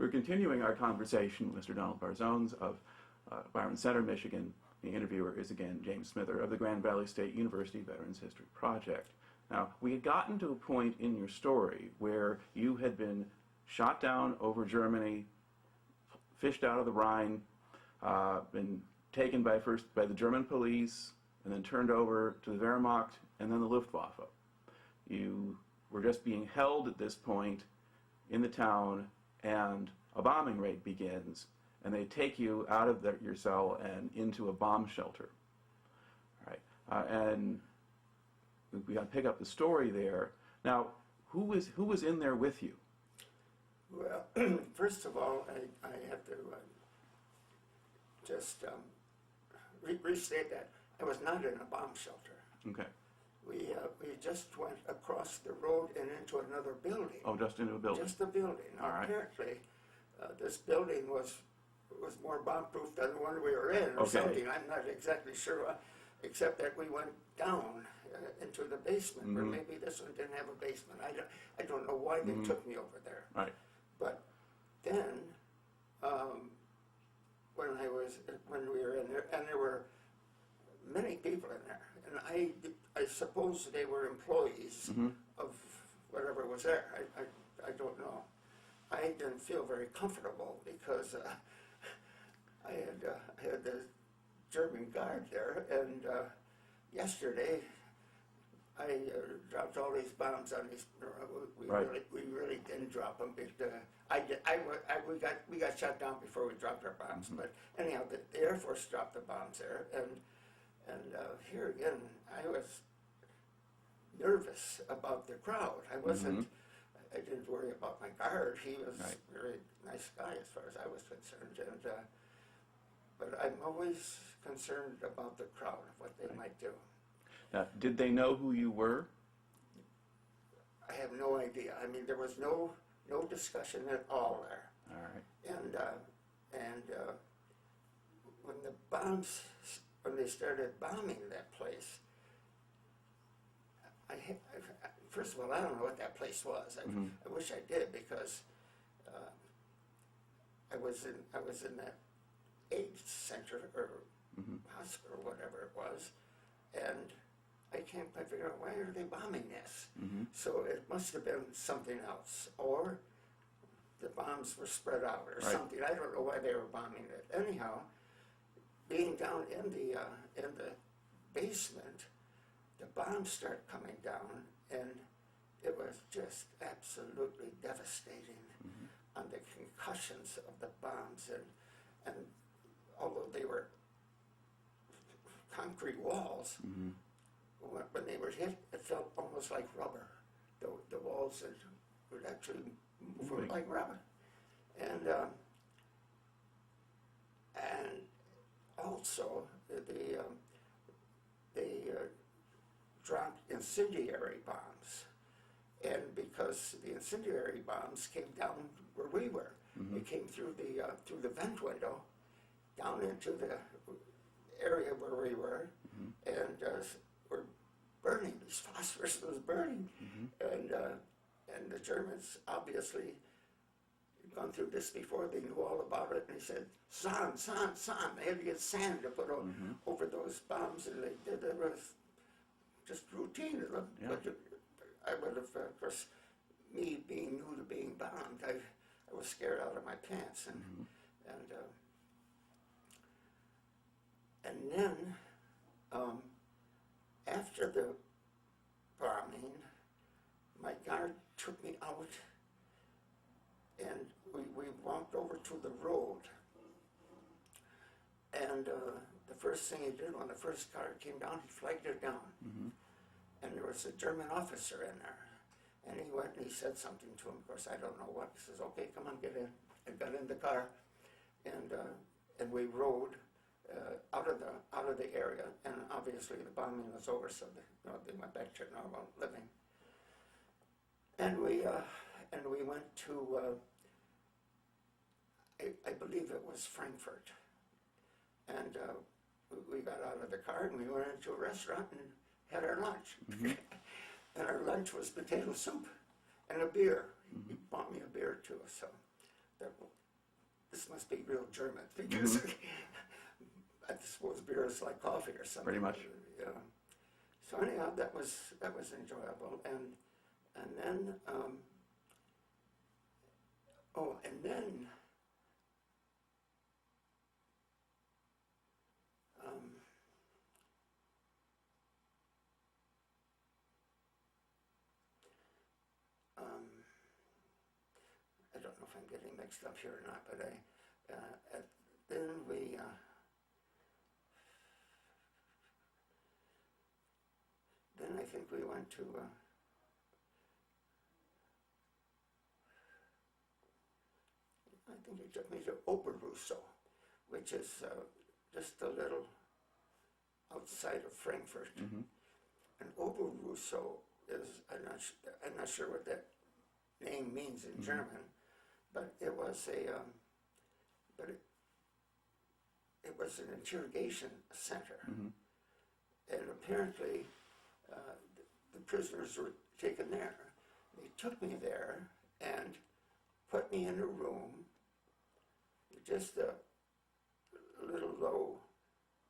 We're continuing our conversation with Mr. Donald Brazones of Byron Center, Michigan. The interviewer is again James Smither of the Grand Valley State University Veterans History Project. Now, we had gotten to a point in your story where you had been shot down over Germany, fished out of the Rhine, been taken by the German police, and then turned over to the Wehrmacht and then the Luftwaffe. You were just being held at this point in the town, and a bombing raid begins, and they take you out of your cell and into a bomb shelter. All right, and we got to pick up the story there. Now, who was in there with you? Well, first of all, I have to just restate that I was not in a bomb shelter. Okay. We just went across the road and into another building. Oh, just into a building. Just a building. Now, all right. Apparently, this building was more bomb-proof than the one we were in, or okay. something. I'm not exactly sure, except that we went down into the basement, mm-hmm. or maybe this one didn't have a basement. I don't know why they mm-hmm. took me over there. Right. But then, when we were in there, and there were many people in there, and I suppose they were employees mm-hmm. of whatever was there. I don't know. I didn't feel very comfortable because I had the German guard there, and yesterday I dropped all these bombs on these. We really didn't drop them. We got shot down before we dropped our bombs. Mm-hmm. But anyhow, the Air Force dropped the bombs there, and here again, I was nervous about the crowd. I wasn't. Mm-hmm. I didn't worry about my guard. He was a very nice guy as far as I was concerned. And but I'm always concerned about the crowd, what they might do. Now, did they know who you were? I have no idea. I mean, there was no discussion at all there. All right. And when they started bombing that place, first of all, I don't know what that place was. Mm-hmm. I wish I did, because I was in that AIDS center or mm-hmm. hospital, whatever it was, and I can't quite figure out, why are they bombing this? Mm-hmm. So it must have been something else, or the bombs were spread out or something. I don't know why they were bombing it. Anyhow, being down in the basement, the bombs start coming down, and it was just absolutely devastating mm-hmm. on the concussions of the bombs, and although they were concrete walls, mm-hmm. when they were hit, it felt almost like rubber. The walls would actually move like rubber, and also they dropped incendiary bombs, and because the incendiary bombs came down where we were, mm-hmm. they came through the vent window down into the area where we were, mm-hmm. and were burning. This phosphorus was burning, mm-hmm. And the Germans obviously had gone through this before. They knew all about it, and they said, "Sand, sand, sand." They had to get sand to put mm-hmm. over those bombs, and they did it with just routine. Yeah. But I would have, of course, me being new to being bombed, I was scared out of my pants, and mm-hmm. and then after the bombing, my guard took me out, and we walked over to the road. And the first thing he did when the first car came down, he flagged it down. Mm-hmm. And there was a German officer in there. And he went and he said something to him. Of course, I don't know what. He says, "Okay, come on, get in." I got in the car, and we rode out of the area. And obviously the bombing was over, so they went back to normal living. And we went to I believe it was Frankfurt. And we got out of the car and we went into a restaurant and had our lunch. Mm-hmm. And our lunch was potato soup and a beer. Mm-hmm. He bought me a beer too. So that this must be real German because I suppose beer is like coffee or something. Pretty much. Yeah. So anyhow, that was enjoyable, and then I don't know if I'm getting mixed up here or not, but then I think we went to I think it took me to Oberrusso, which is just a little outside of Frankfurt. And Oberrusso is, I'm not sure what that name means in German, but it was it was an interrogation center, and apparently the prisoners were taken there. They took me there and put me in a room with just a little low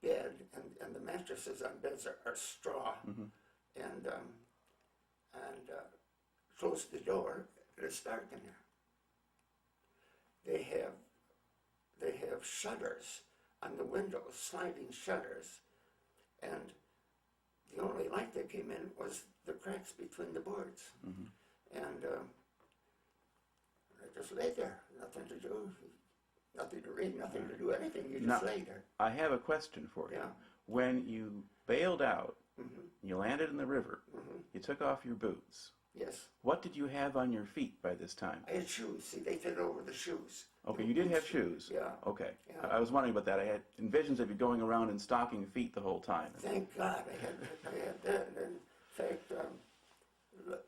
bed, and the mattresses on beds are straw, and closed the door, and it's dark in there. They have shutters on the windows, sliding shutters, and the only light that came in was the cracks between the boards. And I just lay there, nothing to do, nothing to read, nothing to do anything, you just lay there. I have a question for you. Yeah. When you bailed out, you landed in the river, you took off your boots. Yes. What did you have on your feet by this time? I had shoes. See, they fit over the shoes. Okay, you did have shoes. Yeah. Okay. Yeah. I was wondering about that. I had visions of you going around in stocking feet the whole time. Thank God I had that. And in fact,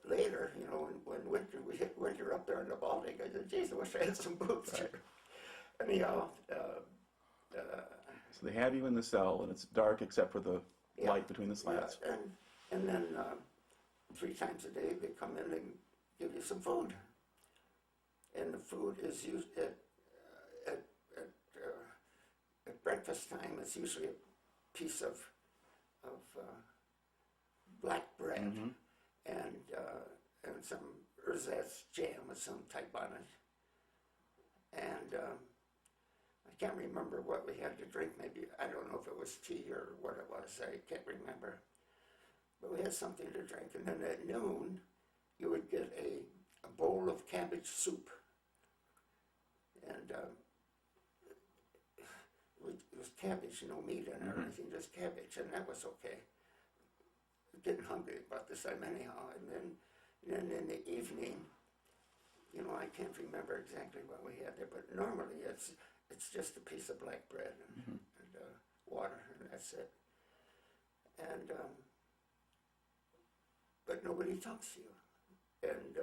later, you know, when we hit winter up there in the Baltic, I said, geez, I wish I had some boots here. Anyhow, So they have you in the cell, and it's dark except for the light between the slats. Yeah, and then 3 times a day they come in and give you some food. And the food is used at breakfast time. It's usually a piece of black bread and some ersatz jam with some type on it. And I can't remember what we had to drink. Maybe, I don't know if it was tea or what it was. I can't remember. But we had something to drink. And then at noon, you would get a bowl of cabbage soup. And it was cabbage, no meat in it or anything, just cabbage, and that was okay. Getting hungry about this time anyhow. And then in the evening, you know, I can't remember exactly what we had there, but normally it's just a piece of black bread and water, and that's it. And but nobody talks to you. And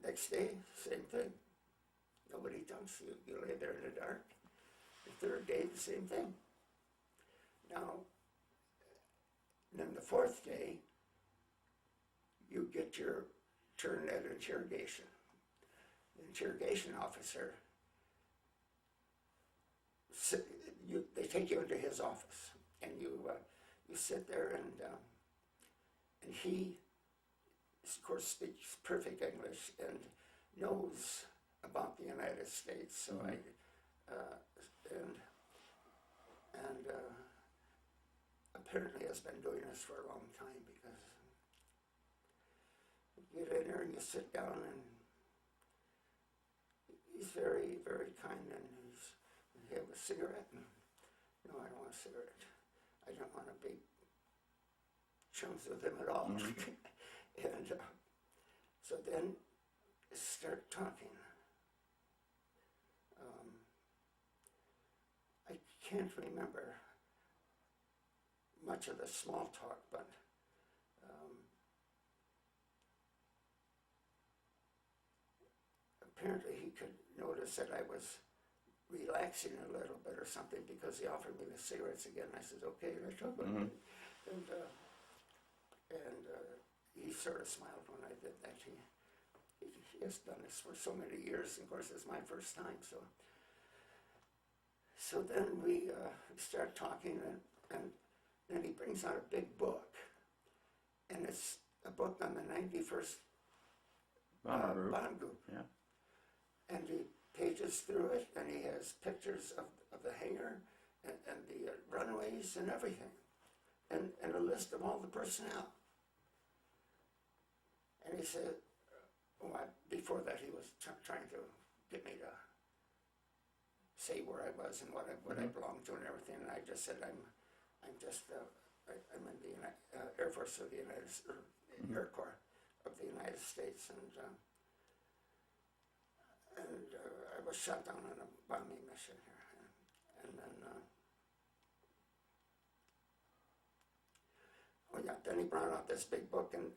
next day, same thing. Nobody talks to you. You lay there in the dark. The third day, the same thing. Now, then the 4th day, you get your turn at interrogation. The interrogation officer, they take you into his office, and you sit there, and he, of course, speaks perfect English and knows about the United States. So apparently has been doing this for a long time, because you get in there and you sit down, and he's very, very kind, and you have a cigarette, and no, I don't want a cigarette. I don't want to be chums with him at all. And so then start talking. I can't remember much of the small talk, but apparently he could notice that I was relaxing a little bit or something, because he offered me the cigarettes again. I said, okay, I took one. And he sort of smiled when I did that. he has done this for so many years. And of course, it's my first time. So then we start talking, and then he brings out a big book, and it's a book on the 91st bomb group. Yeah. And he pages through it, and he has pictures of the hangar and the runways and everything, and a list of all the personnel. And he said, before that he was trying to get me to say where I was and what I belonged to and everything, and I just said I'm in the Air Force of the Air Corps of the United States, and I was shot down on a bombing mission here, and then then he brought out this big book and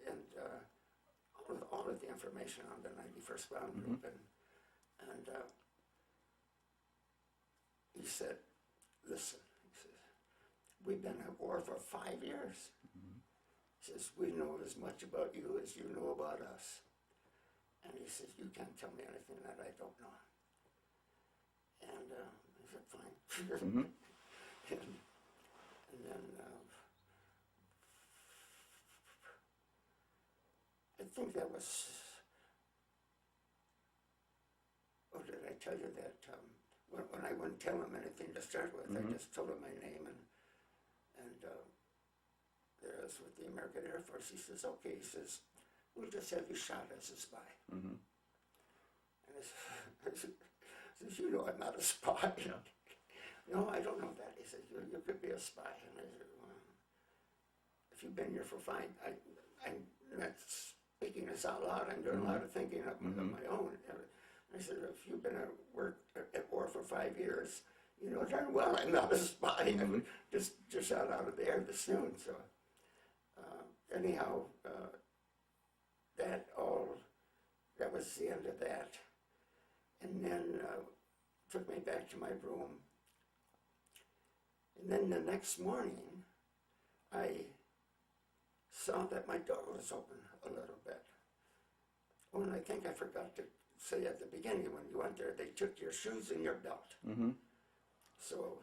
all of the information on the 91st Bomb Group, and he said, listen, he says, we've been at war for 5 years. He says, we know as much about you as you know about us. And he says, you can't tell me anything that I don't know. And I said, fine. and then I think that was, did I tell you that when I wouldn't tell him anything to start with, I just told him my name, and there I was with the American Air Force. He says, okay, he says, we'll just have you shot as a spy. And I said, you know I'm not a spy. Yeah. No, I don't know that. He said, you could be a spy. And I said, well, if you've been here for 5, I'm not speaking this out loud. I'm doing a lot of thinking of my own. And I said, if you've been at war for 5 years, you know darn well I'm not a spy. I'm just shot out of the air this noon. So anyhow, that was the end of that. And then took me back to my room. And then the next morning, I saw that my door was open a little bit. Oh, and I think I forgot to say at the beginning, when you went there, they took your shoes and your belt. So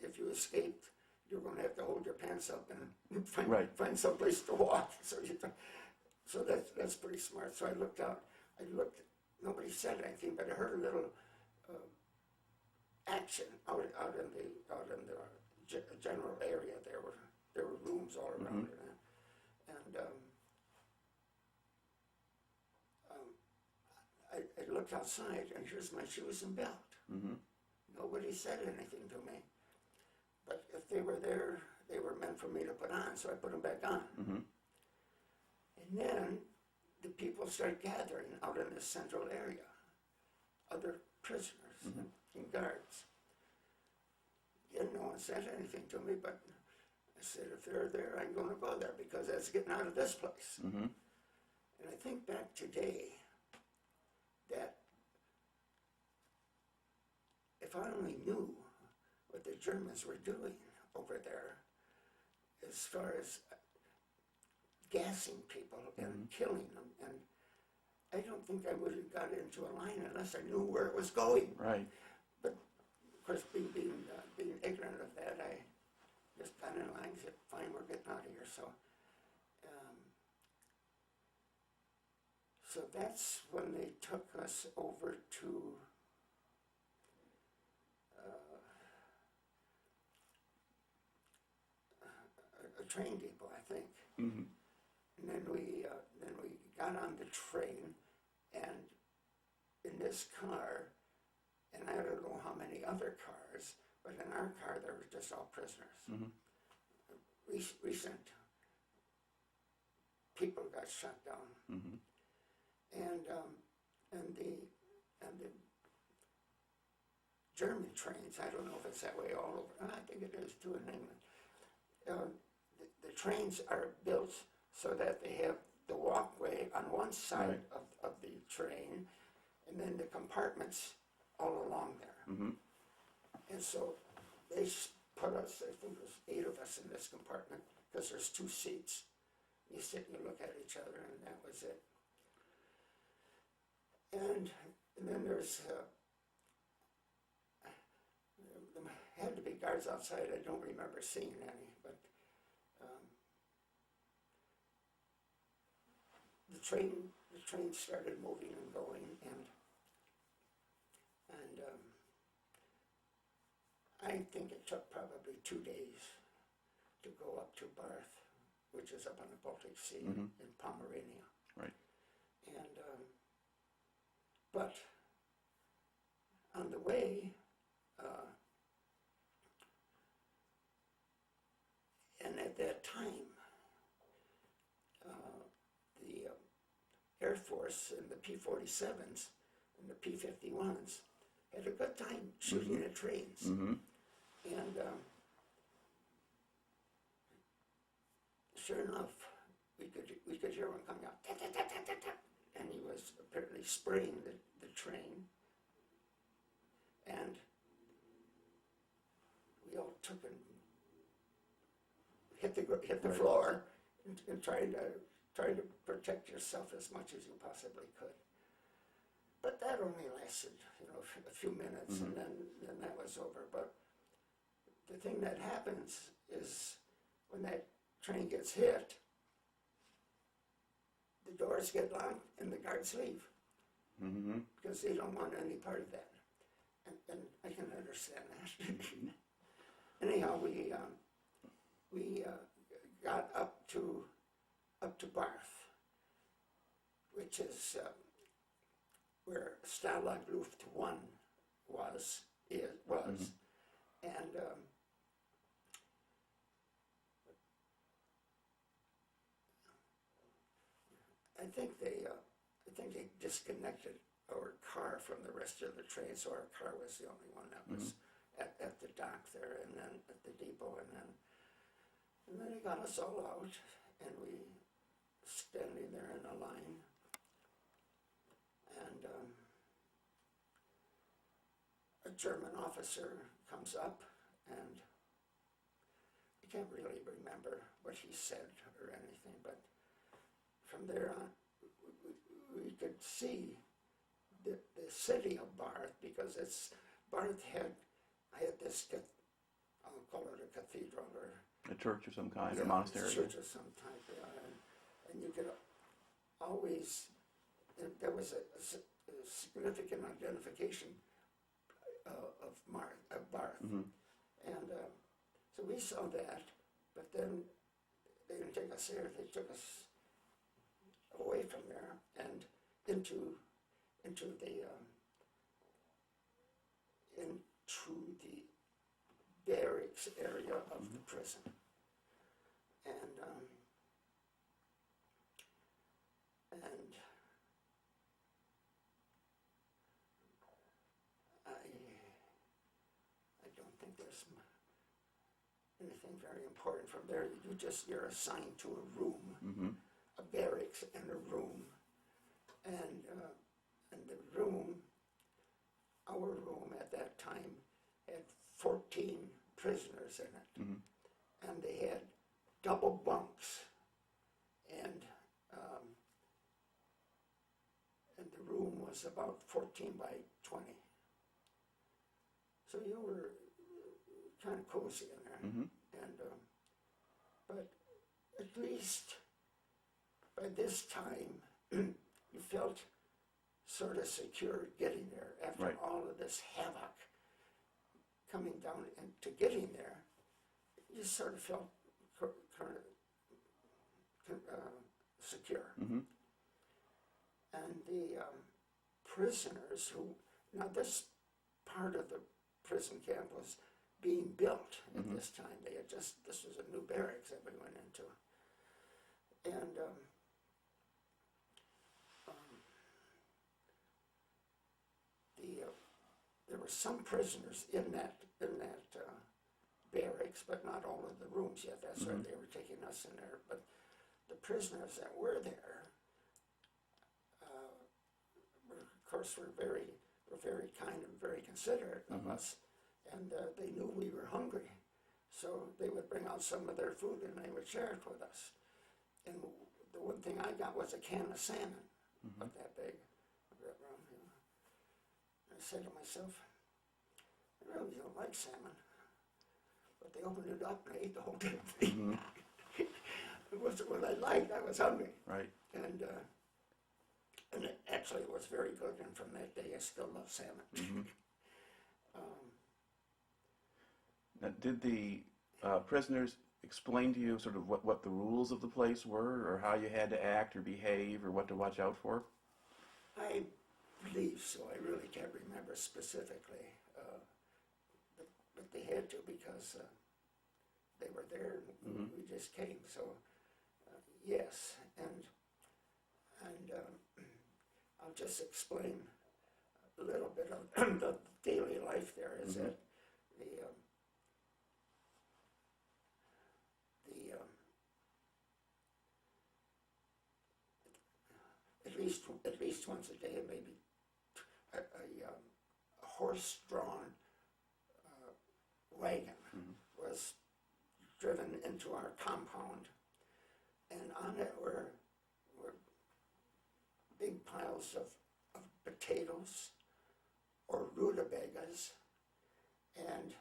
if you escaped, you're going to have to hold your pants up and find someplace to walk. So that's pretty smart. So I looked out. Nobody said anything, but I heard a little action out in the general area. There were rooms all around it, and I looked outside, and here's my shoes and belt. Nobody said anything to me, but if they were there, they were meant for me to put on, so I put them back on. And then the people started gathering out in the central area, other prisoners and guards. And no one said anything to me, but I said, if they're there, I'm going to go there, because that's getting out of this place. And I think back today that if I only knew what the Germans were doing over there as far as gassing people and killing them, and I don't think I would have got into a line unless I knew where it was going. Right. But of course, being ignorant of that, I just got in line and said, fine, we're getting out of here. So that's when they took us over to a train depot, I think. And then we got on the train, and in this car, and I don't know how many other cars, but in our car there were just all prisoners. Recent people got shot down, and the German trains, I don't know if it's that way all over. I think it is too in England. The trains are built so that they have the walkway on one side of the train, and then the compartments all along there. And so they put us, I think it was 8 of us in this compartment, because there's 2 seats. You sit and you look at each other, and that was it. And then there's, there had to be guards outside. I don't remember seeing any, but the train started moving and going, and I think it took probably 2 days to go up to Barth, which is up on the Baltic Sea in Pomerania. Right. And but on the way, and at that time, the Air Force and the P-47s and the P-51s had a good time shooting at trains. And sure enough, we could hear one coming out, "Tat, tat, tat, tat, tat, tat," and he was apparently spraying the train. And we all took and hit the floor and tried to protect yourself as much as you possibly could. But that only lasted, a few minutes, and then that was over. But the thing that happens is when that train gets hit, the doors get locked and the guards leave because they don't want any part of that. And I can understand that. Anyhow, we got up to Barth, which is where Stalag Luft 1 was, and I think they disconnected our car from the rest of the train, so our car was the only one that was at the dock there, and then at the depot, and then they got us all out, and we standing there in a line, and a German officer comes up, and I can't really remember what he said or anything, but from there on, we could see the city of Barth, because Barth had this, I'll call it a cathedral, or a church of some kind, or monastery. Church of some type, and you could always, there was a significant identification of Barth. And so we saw that, but then they didn't take us there, they took us away from there and into the barracks area of the prison. And I don't think there's anything very important from there. You're assigned to a room, a barracks and a room, and the room, our room at that time, had 14 prisoners in it, and they had double bunks, and the room was about 14 by 20. So you were kind of cozy in there, and but at least by this time you felt sort of secure getting there after all of this havoc coming down, and to getting there, you sort of felt secure. And the prisoners who, now this part of the prison camp was being built at this time. This was a new barracks that we went into. And there were some prisoners in that barracks, but not all of the rooms yet. That's why they were taking us in there. But the prisoners that were there, of course, were very kind and very considerate of us, and they knew we were hungry, so they would bring out some of their food and they would share it with us. And the one thing I got was a can of salmon, about that big, said to myself, I really don't like salmon. But they opened it up and I ate the whole damn thing. It wasn't what I liked. I was hungry. Right. And actually it was very good. And from that day, I still love salmon. Now, did the prisoners explain to you sort of what the rules of the place were, or how you had to act or behave, or what to watch out for? I believe so. I really can't remember specifically. But they had to because they were there and we just came. So, yes. And I'll just explain a little bit of the daily life there is that at least once a day, maybe a horse-drawn wagon was driven into our compound, and on it were big piles of potatoes or rutabagas and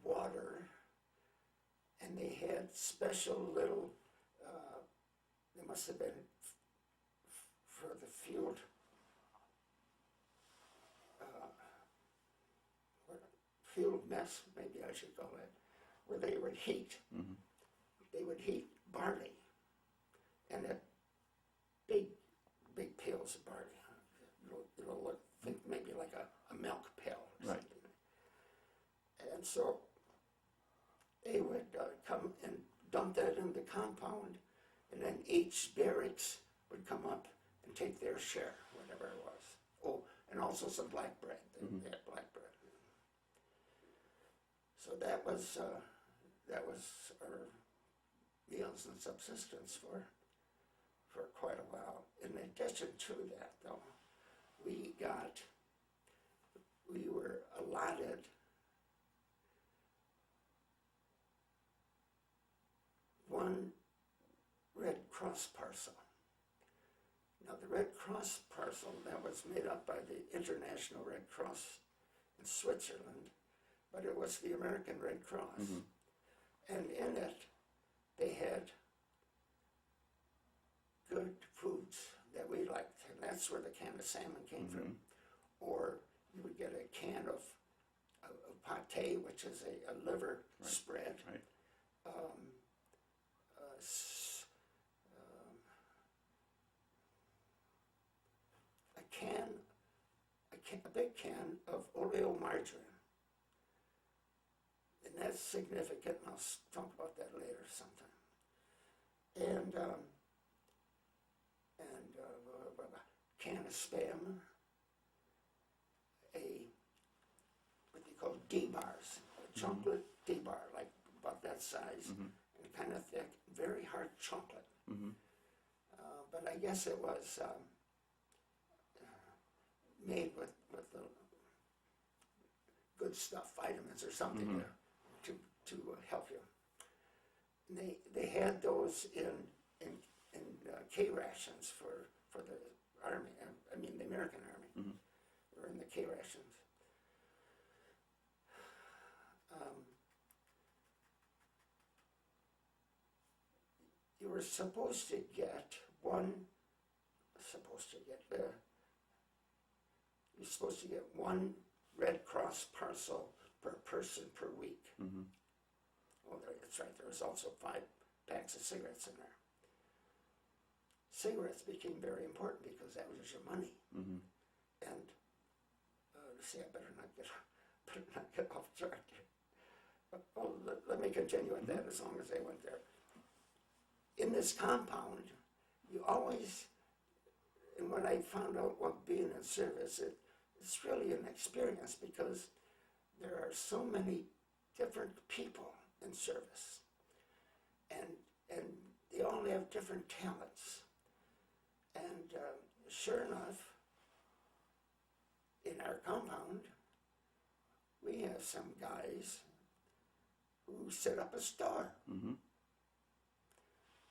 water, and they had special little they must have been for the field mess, maybe I should call it, where they would heat. They would heat barley, and big pails of barley. It'll look, think maybe like a milk pail or Right. something. And so they would come and dump that in the compound, and then each barracks would come up and take their share, whatever it was. Oh, and also some black bread. They had black bread. So that was our meals and subsistence for quite a while. In addition to that, though, we were allotted one Red Cross parcel. Now, the Red Cross parcel, that was made up by the International Red Cross in Switzerland, but it was the American Red Cross. And in it, they had good foods that we liked, and that's where the can of salmon came from. Or you would get a can of pate, which is a liver spread. Right. A big can of oleomargarine. And that's significant, and I'll talk about that later sometime. And a can of Spam, what they call D-bars, a chocolate D-bar, like about that size, and kind of thick, very hard chocolate. But I guess it was made with the good stuff, vitamins or something to help you. And they had those in K rations for the Army. I mean the American Army. They were in the K rations. You were supposed to get one Red Cross parcel per person per week. Oh, that's right. There was also 5 packs of cigarettes in there. Cigarettes became very important because that was your money. And see, I better not get off track here. Well, let me continue with that as long as I went there. In this compound, you always, and when I found out what being in service, it's really an experience because there are so many different people in service, and they all have different talents. And sure enough, in our compound, we have some guys who set up a store.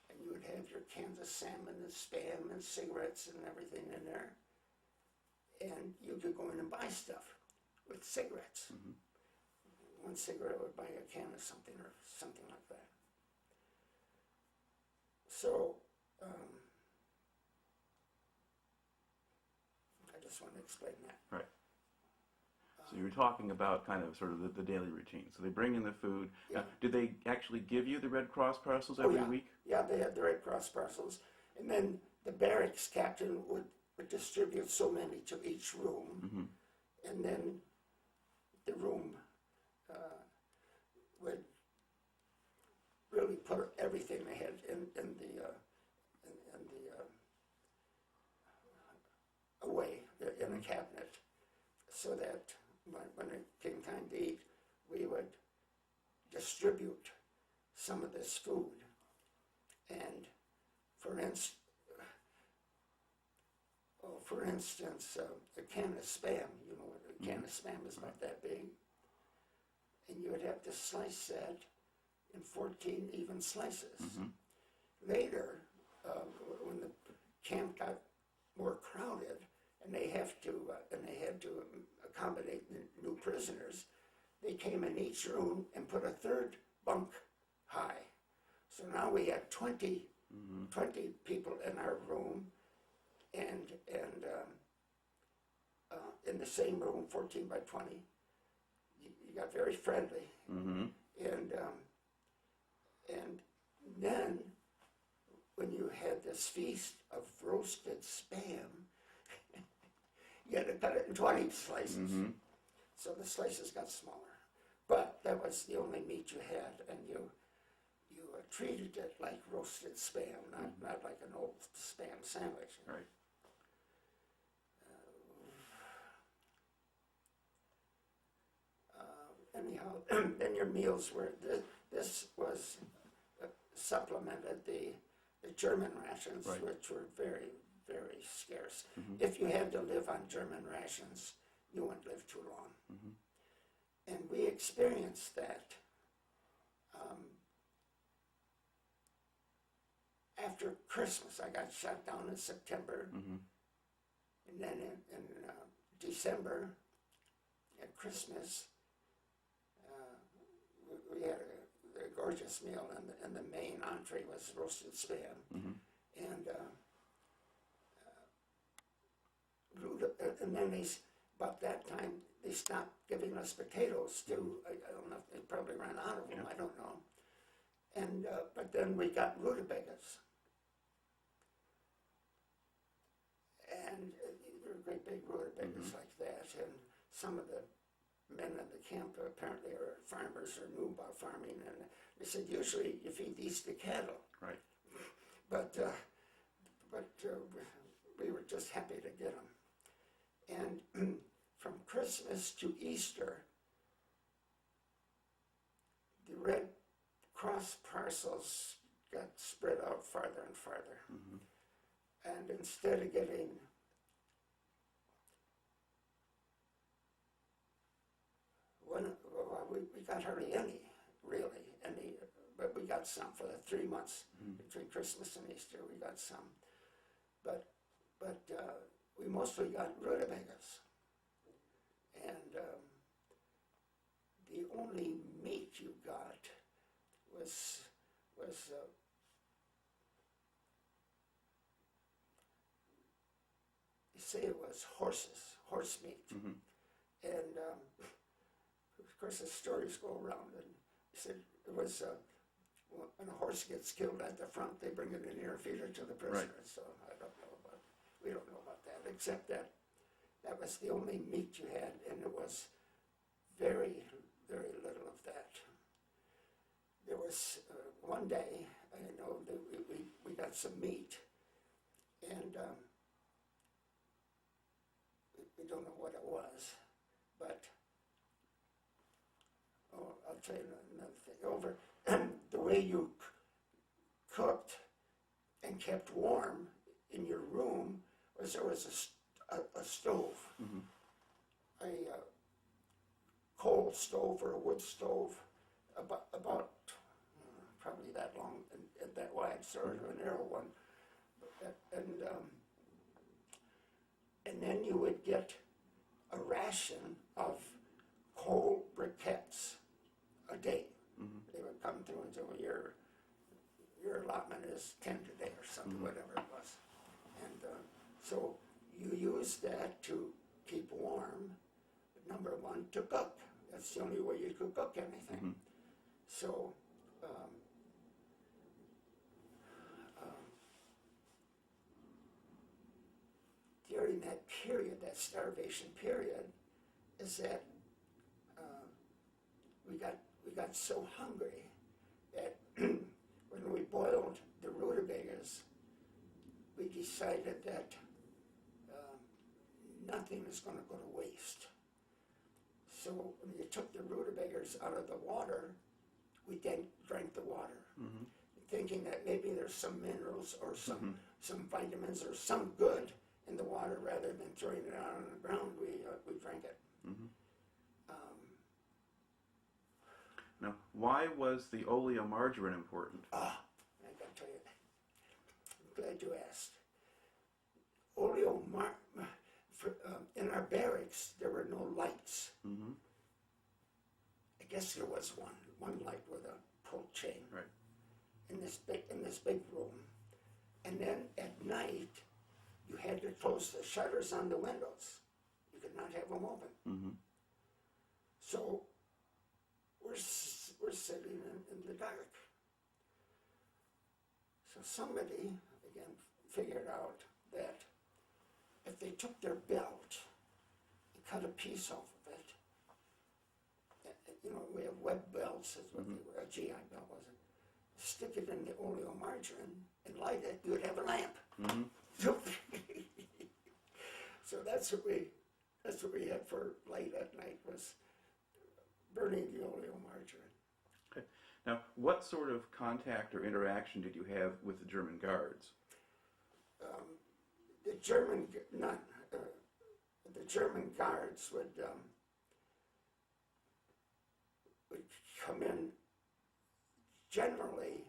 And you would have your cans of salmon and Spam and cigarettes and everything in there. and you could go in and buy stuff with cigarettes. One cigarette would buy a can of something or something like that. So, I just want to explain that. Right. So you were talking about kind of sort of the daily routine. So they bring in the food. Yeah. Did they actually give you the Red Cross parcels Oh, every yeah. week? Yeah, they had the Red Cross parcels. And then the barracks captain would distribute so many to each room. And then the room would really put everything they had in the away in a cabinet, so that when it came time to eat, we would distribute some of this food. And for instance, a can of Spam, you know, a can of Spam is about that big, and you would have to slice that in 14 even slices. Later, when the camp got more crowded, and they had to accommodate the new prisoners, they came in each room and put a third bunk high. So now we had 20 people in our room, and in the same room, 14 by 20. You got very friendly. And then when you had this feast of roasted Spam, you had to cut it in 20 slices. So the slices got smaller. But that was the only meat you had, and you treated it like roasted Spam, not like an old Spam sandwich. Right. Anyhow, then your meals were, this was supplemented the German rations, Right. which were very, very scarce. If you had to live on German rations, you wouldn't live too long. And we experienced that after Christmas. I got shot down in September, and then in December, at Christmas, we had a gorgeous meal, and the main entree was roasted Spam. And and then about that time, they stopped giving us potatoes too. I don't know if they probably ran out of them, I don't know. And but then we got rutabagas. And there were great big rutabagas like that, and some of the men in the camp apparently are farmers or knew about farming, and they said usually you feed these to cattle. Right. But we were just happy to get them. And from Christmas to Easter, the Red Cross parcels got spread out farther and farther. And instead of getting we got hardly any, really, but we got some for the 3 months between Christmas and Easter. We got some, but we mostly got rutabagas, and the only meat you got was you say it was horse meat, and of course the stories go around, and he said it was when a horse gets killed at the front, they bring it in here and feed it to the prisoners. Right. So we don't know about that, except that was the only meat you had, and it was very, very little of that. There was one day, I know that we got some meat, and we don't know what it was, but I'll tell you another thing. Over the way you cooked and kept warm in your room was there was a stove, a coal stove or a wood stove, about probably that long and that wide, sort of a narrow one, and and then you would get a ration of coal briquettes a day. They would come through until your allotment is 10 today or something, whatever it was. And so you use that to keep warm. But number one, to cook. That's the only way you could cook anything. So during that period, that starvation period, is that we got so hungry that when we boiled the rutabagas, we decided that nothing is going to go to waste. So when you took the rutabagas out of the water, we then drank the water, thinking that maybe there's some minerals or some vitamins or some good in the water. Rather than throwing it out on the ground, we drank it. Now, why was the oleomargarine important? I got to tell you, I'm glad you asked. In our barracks, there were no lights. I guess there was one light with a pull chain. Right. In this big room, and then at night, you had to close the shutters on the windows. You could not have them open. So we're sitting in the dark. So somebody, again, figured out that if they took their belt and cut a piece off of it, we have web belts, is what they were, a GI belt was it, stick it in the oleomargarine and light it, you would have a lamp. So that's what we had for light at night, was burning the oleomargarine. Okay. Now, what sort of contact or interaction did you have with the German guards? The German guards would come in generally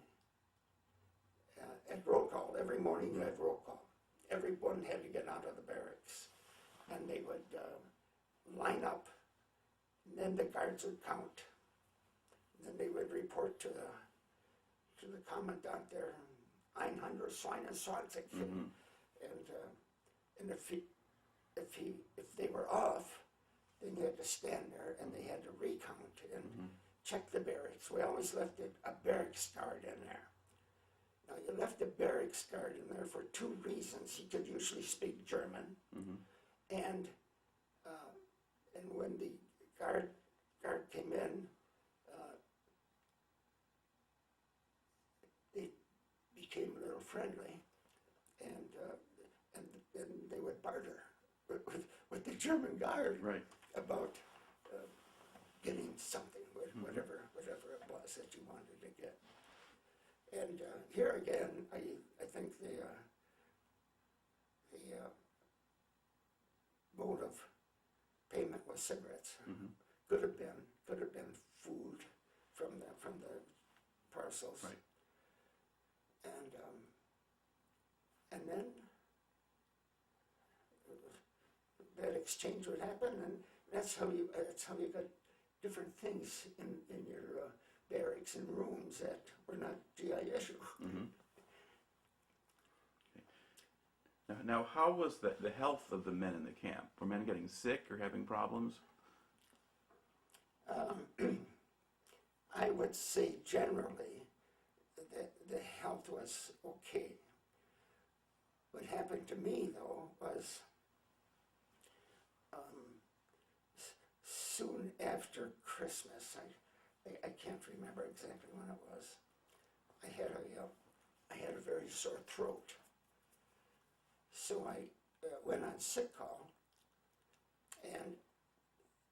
at roll call. Every morning you had roll call. Everyone had to get out of the barracks, and they would line up, and then the guards would count. And then they would report to the commandant there, 100 Schweinesorte, and if they were off, then you had to stand there and they had to recount and check the barracks. We always left a barracks guard in there. Now, you left the barracks guard in there for two reasons. He could usually speak German, and when the guard came in, they became a little friendly, and they would barter with the German guard about getting something, whatever it was that you wanted to get. And here again, I think the mode of payment was cigarettes. Could have been food from the parcels. Right. And then that exchange would happen, and that's how you got different things in your barracks and rooms that were not GI issue. Okay. Now, how was the health of the men in the camp? Were men getting sick or having problems? I would say generally that the health was okay. What happened to me, though, was soon after Christmas. I can't remember exactly when it was. I had a very sore throat, so I went on sick call, and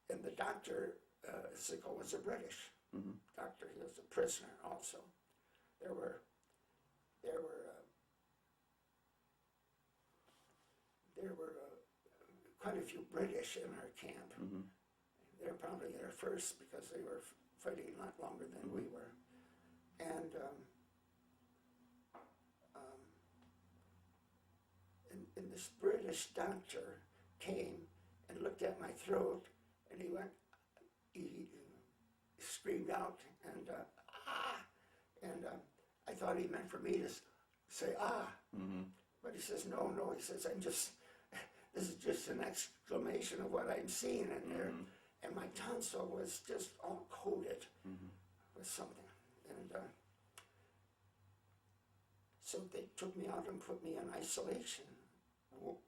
the doctor, sick call was a British doctor. He was a prisoner also. There were quite a few British in our camp. They were probably there first because they were fighting a lot longer than we were. And this British doctor came and looked at my throat, and he screamed out, and ah, and I thought he meant for me to say ah, but he says no, he says this is just an exclamation of what I'm seeing in there, and my tonsil was just all coated with something, and so they took me out and put me in isolation. Well,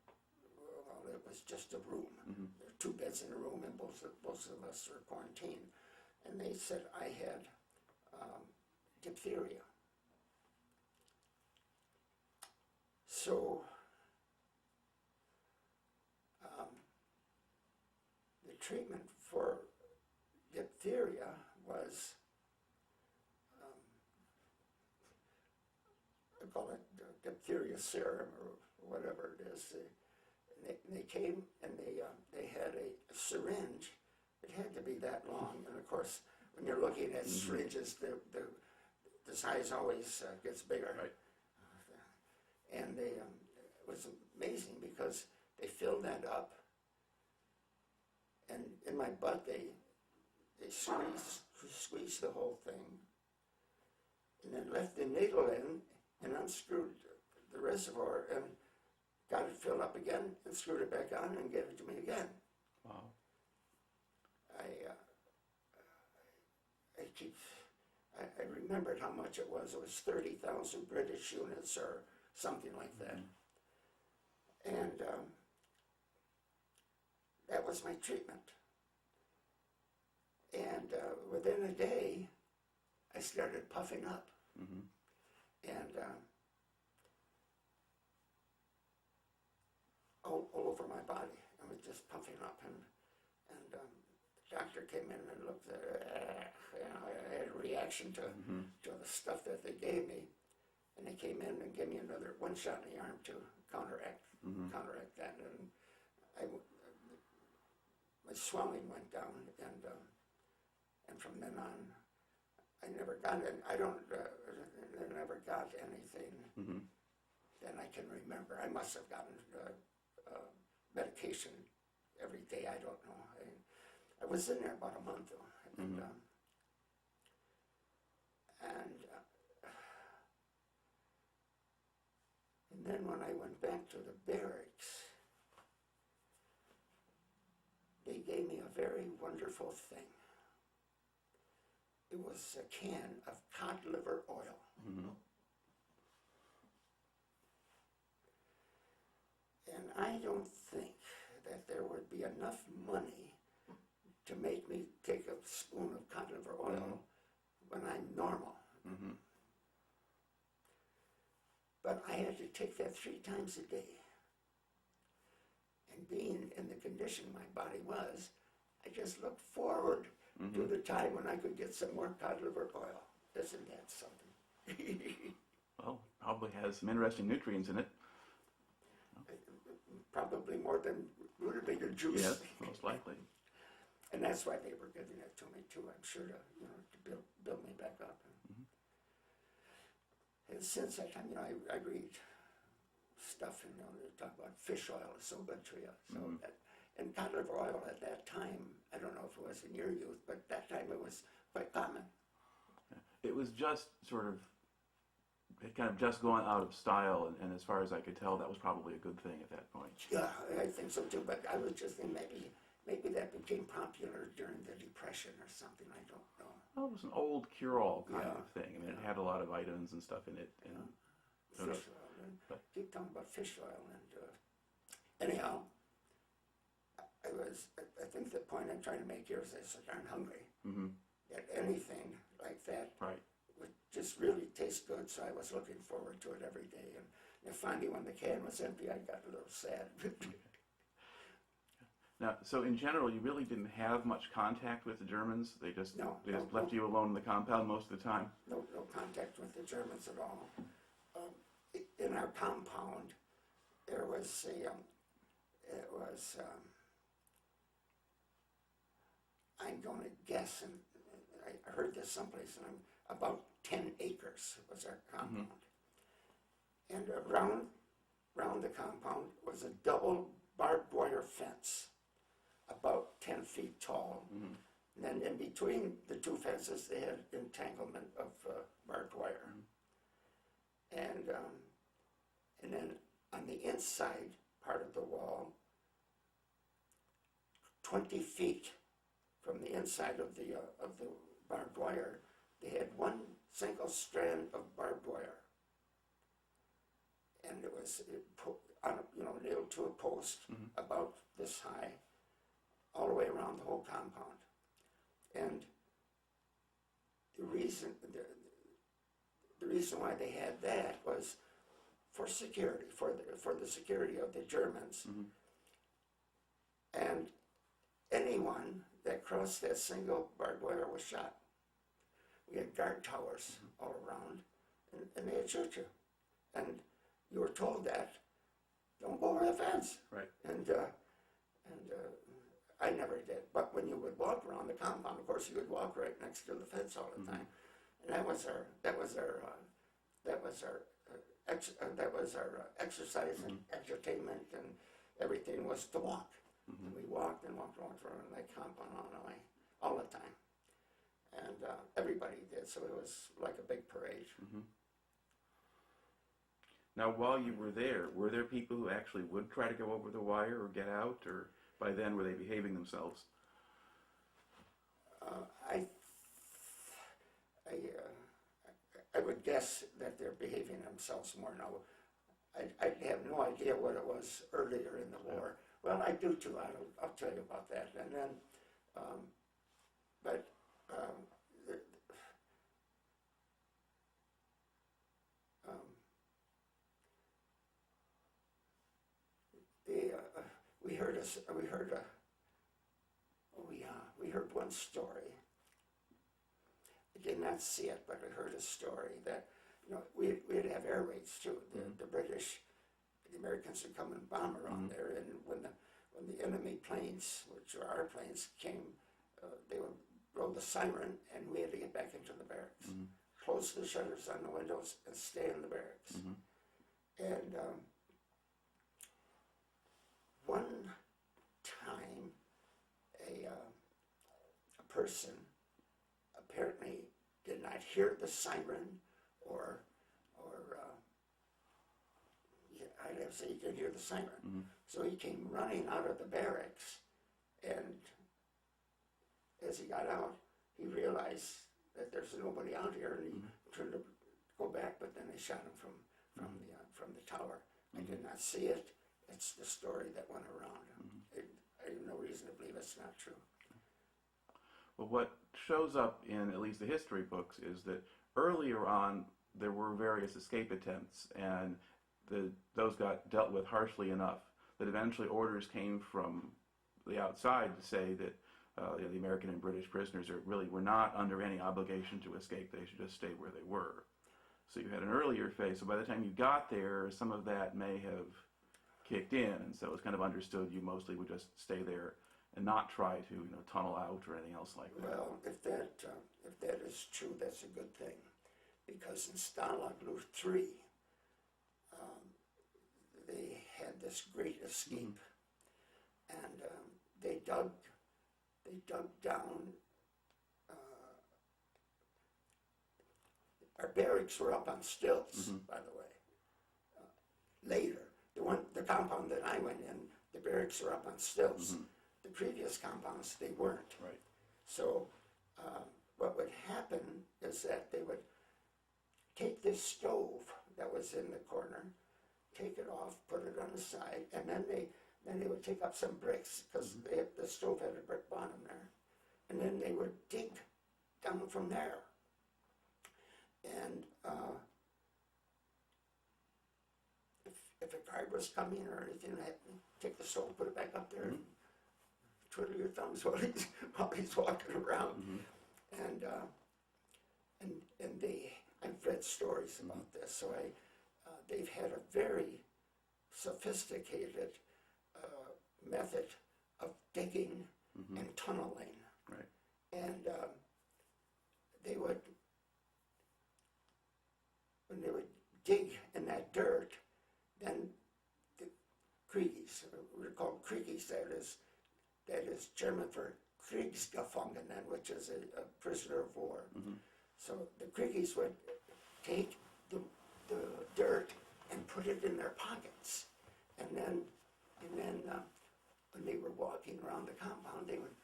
it was just a room. There were 2 beds in a room, and both of us were quarantined. And they said I had diphtheria. So the treatment for diphtheria was, I call it diphtheria serum or whatever it is. They came and they had a syringe. It had to be that long, and of course, when you're looking at syringes, the size always gets bigger. Right. And it was amazing because they filled that up, and in my butt they squeezed the whole thing, and then left the needle in and unscrewed the reservoir and got it filled up again and screwed it back on and gave it to me again. Wow. I remembered how much it was. It was 30,000 British units or something like that. And that was my treatment. And within a day, I started puffing up. And all over my body. I was just puffing up, and the doctor came in and looked at it. I had a reaction to the stuff that they gave me, and they came in and gave me another 1 shot in the arm to counteract that, and my swelling went down, and from then on, I never got it. I never got anything that I can remember. I must have gotten medication every day. I don't know. I was in there about a month though, and then when I went back to the barracks, they gave me a very wonderful thing. It was a can of cod liver oil. And I don't think that there would be enough money to make me take a spoon of cod liver oil when I'm normal. But I had to take that 3 times a day. And being in the condition my body was, I just looked forward to the time when I could get some more cod liver oil. Isn't that something? Well, probably has some interesting nutrients in it. Probably more than rutabaga juice. Yes, most likely. And that's why they were giving it to me too, I'm sure, to build me back up. And since that time, I read stuff, and they talk about fish oil is so good for you. So and cod liver oil at that time, I don't know if it was in your youth, but at that time it was quite common. It was just sort of, it kind of just gone out of style, and as far as I could tell, that was probably a good thing at that point. Yeah, I think so too, but I was just thinking maybe that became popular during the Depression or something, I don't know. Well, it was an old cure-all kind of thing. I mean, it had a lot of items and stuff in it. And fish oil, and keep talking about fish oil, and anyhow, I think the point I'm trying to make here is I said I'm hungry. That anything like that would just really taste good, so I was looking forward to it every day. And finally, when the can was empty, I got a little sad. Now, so in general, you really didn't have much contact with the Germans? They just left you alone in the compound most of the time? No contact with the Germans at all. In our compound, there was I'm going to guess, and I heard this someplace, and about 10 acres was our compound. And around the compound was a double barbed wire fence, about 10 feet tall. And then in between the two fences, they had entanglement of barbed wire. And then on the inside part of the wall, 20 feet from the inside of the barbed wire, they had one single strand of barbed wire, and it was nailed to a post about this high, all the way around the whole compound. And the reason why they had that was for security, for the security of the Germans. And anyone that crossed that single barbed wire was shot. We had guard towers all around, and they had shoot you. And you were told that, don't go over the fence. Right. And I never did. But when you would walk around the compound, of course, you would walk right next to the fence all the time. And that was our exercise and entertainment, and everything was to walk. And we walked and walked around that compound all the time. And everybody did, so it was like a big parade. Now, while you were there people who actually would try to go over the wire or get out, or by then were they behaving themselves? I would guess that they're behaving themselves more now. I have no idea what it was earlier in the war. Well, I do too. I'll tell you about that. And then, we heard one story. I did not see it, but I heard a story that we'd have air raids too. The British, the Americans would come and bomb around there, and when the enemy planes, which were our planes, came, they would blow the siren, and we had to get back into the barracks, close the shutters on the windows, and stay in the barracks. And one time, a person apparently did not hear the siren, or I'd have to say he didn't hear the siren. So he came running out of the barracks, and as he got out, he realized that there's nobody out here, and he turned to go back, but then they shot him from the tower. I did not see it. It's the story that went around. I have no reason to believe it's not true. Well, what shows up in at least the history books is that earlier on there were various escape attempts, and those got dealt with harshly enough that eventually orders came from the outside to say that the American and British prisoners were not under any obligation to escape. They should just stay where they were. So you had an earlier phase. So by the time you got there, some of that may have kicked in, and so it was kind of understood you mostly would just stay there and not try to tunnel out or anything else like that. Well, if that is true, that's a good thing, because in Stalag Luft 3, they had this great escape, and they dug down. Our barracks were up on stilts, by the way. Later, the compound that I went in, the barracks were up on stilts. The previous compounds, they weren't. Right. So what would happen is that they would take this stove that was in the corner, take it off, put it on the side, and then they would take up some bricks, because the stove had a brick bottom there, and then they would dig down from there. And if a guard was coming or anything, take the stove, put it back up there, and twiddle your thumbs while he's walking around. And I've read stories about this, so they've had a very sophisticated method of digging and tunneling. Right. And when they would dig in that dirt, then the crees, we call Kriegies, that is German for Kriegsgefangenen, which is a prisoner of war. So the Kriegies would take the dirt and put it in their pockets, and then when they were walking around the compound, they would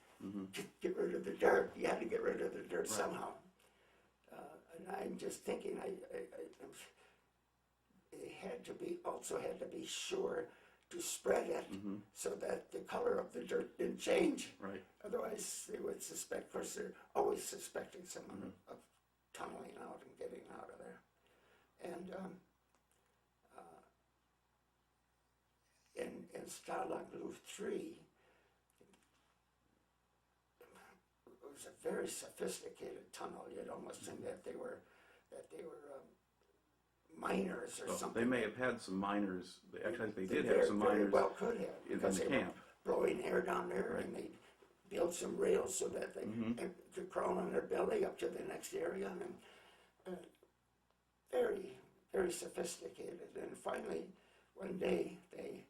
get rid of the dirt. You had to get rid of the dirt somehow. And I'm just thinking, they also had to be sure to spread it so that the color of the dirt didn't change. Right. Otherwise, they would suspect. Of course, they're always suspecting someone of tunneling out and getting out of there. And in Stalag Luft 3, it was a very sophisticated tunnel. You'd almost think that they were miners or something. They may have had some miners. Actually, they did very, have some very miners well could have, in because the they camp. were blowing air down there, and they built some rails so that they could crawl on their belly up to the next area, and very, very sophisticated. And finally, one day they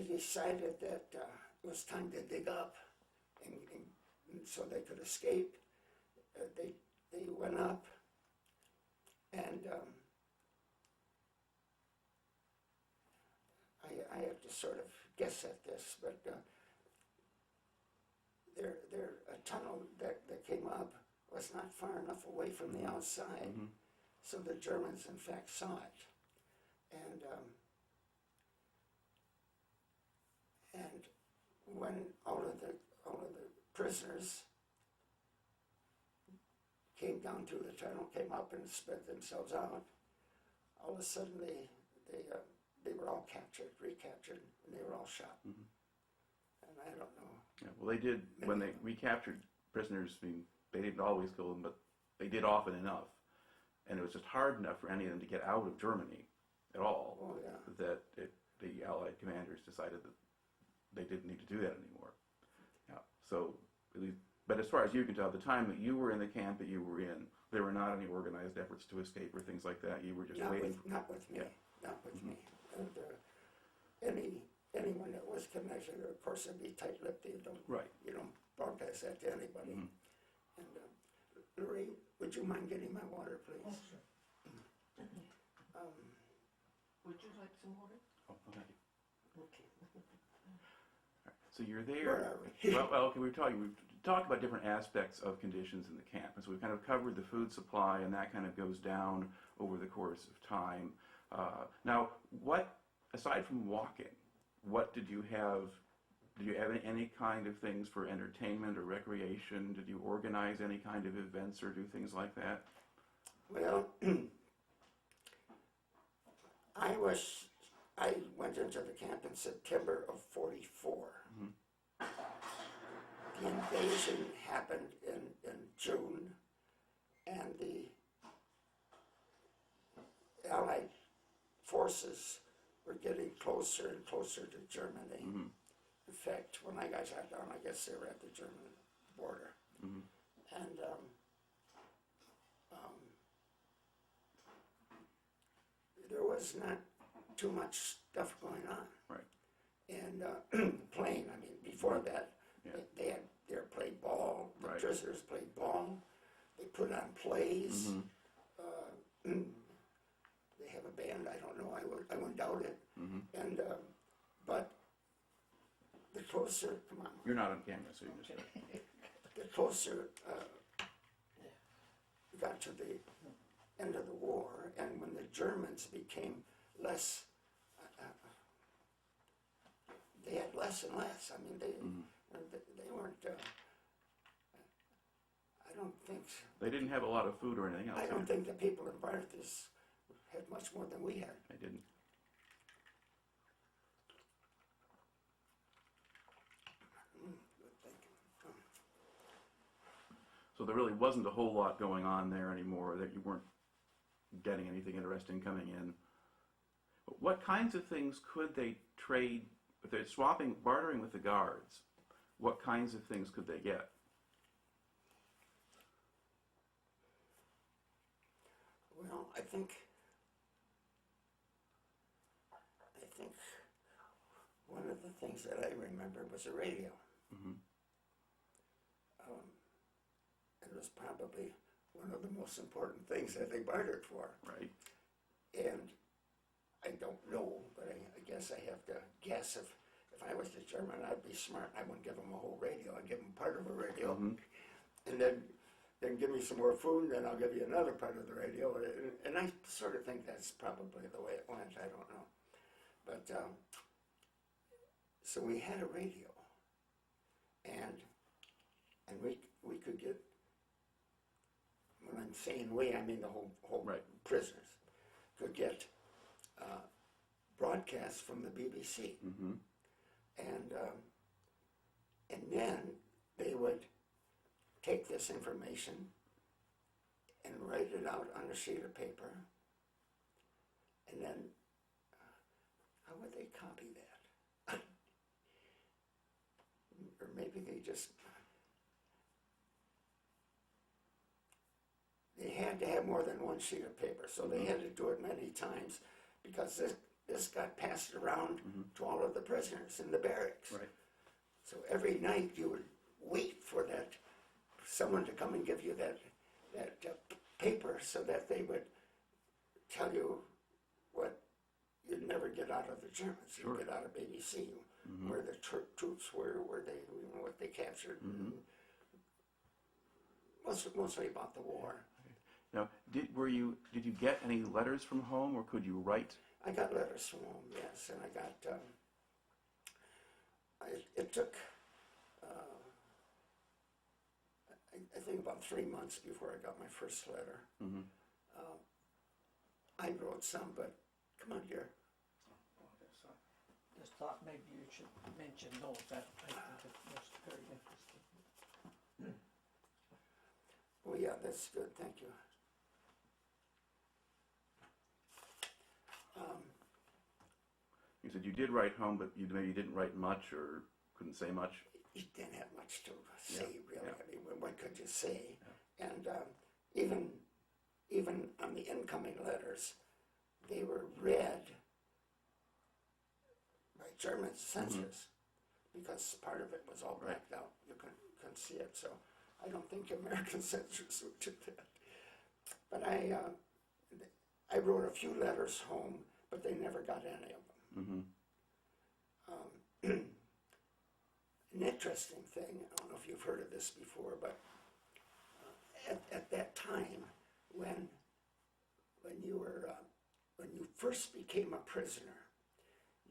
decided that it was time to dig up, and so they could escape. They went up, and I have to sort of guess at this, but a tunnel that came up was not far enough away from the outside, so the Germans in fact saw it, and when all of the prisoners came down through the tunnel, came up and spread themselves out, all of a sudden they were all recaptured, and they were all shot. And I don't know. Yeah, well, they did, when they recaptured prisoners, I mean, they didn't always kill them, but they did often enough. And it was just hard enough for any of them to get out of Germany at all, that the Allied commanders decided that they didn't need to do that anymore. Yeah. So, but as far as you can tell, the time that you were in the camp that you were in, there were not any organized efforts to escape or things like that. You were just waiting. Not with me. Not with me. And anyone that was connected, of course, would be tight-lipped. You don't broadcast that to anybody. And Lorraine, would you mind getting my water, please? Oh, sure. Would you like some water? Oh, thank you. Okay. So you're there. Where are we? Well, okay, we've talked about different aspects of conditions in the camp. And so we've kind of covered the food supply, and that kind of goes down over the course of time. Now, aside from walking, what did you have? Did you have any kind of things for entertainment or recreation? Did you organize any kind of events or do things like that? Well, I went into the camp in September of '44. The invasion happened in June, and the Allied forces were getting closer and closer to Germany. In fact, when I got shot down, I guess they were at the German border. And there was not too much stuff going on. Right. And playing, I mean, before that, they played ball, the prisoners played ball, they put on plays. They have a band, I don't know, I wouldn't doubt it. And, but the closer, come on. You're not on camera, so you just... The closer we got to the end of the war, and when the Germans became less, they had less and less. I mean, they weren't, I don't think... They didn't have a lot of food or anything else. I don't think the people in Barthas had much more than we had. They didn't. So there really wasn't a whole lot going on there anymore, that you weren't getting anything interesting coming in. But what kinds of things could they trade, if they're bartering with the guards, what kinds of things could they get? Well, I think one of the things that I remember was a radio. Mm-hmm. It was probably one of the most important things that they bartered for. Right. And I don't know, but I guess I have to guess if I was the German, I'd be smart. I wouldn't give them a whole radio. I'd give them part of a radio. Mm-hmm. And then give me some more food, then I'll give you another part of the radio. And I sort of think that's probably the way it went. I don't know. But, so we had a radio. And we could get, when I'm saying we, I mean the whole Right. prisoners, could get broadcasts from the BBC. Mm-hmm. And then they would take this information and write it out on a sheet of paper, and then how would they copy that? Or maybe they had to have more than one sheet of paper, so they had to do it many times, because this got passed around to all of the prisoners in the barracks. Right. So every night you would wait for someone to come and give you that paper, so that they would tell you what you'd never get out of the Germans. Sure. You'd get out of BBC, where the troops were, where they, what they captured. Mostly about the war. Now, did you get any letters from home, or could you write? I got letters from home, yes, and I got. It took. I think about 3 months before I got my first letter. Mm-hmm. I wrote some, but come on, dear. Just thought maybe you should mention those. That I think it was very interesting. Oh yeah, that's good. Thank you. You said you did write home, but you maybe didn't write much or couldn't say much. You didn't have much to say, really. Yeah. I mean, what could you say? Yeah. And even on the incoming letters, they were read by German censors, because part of it was all blacked out. You couldn't see it, so I don't think American censors would do that. But I wrote a few letters home, but they never got any of them. Mm-hmm. An interesting thing, I don't know if you've heard of this before, but at that time, when you first became a prisoner,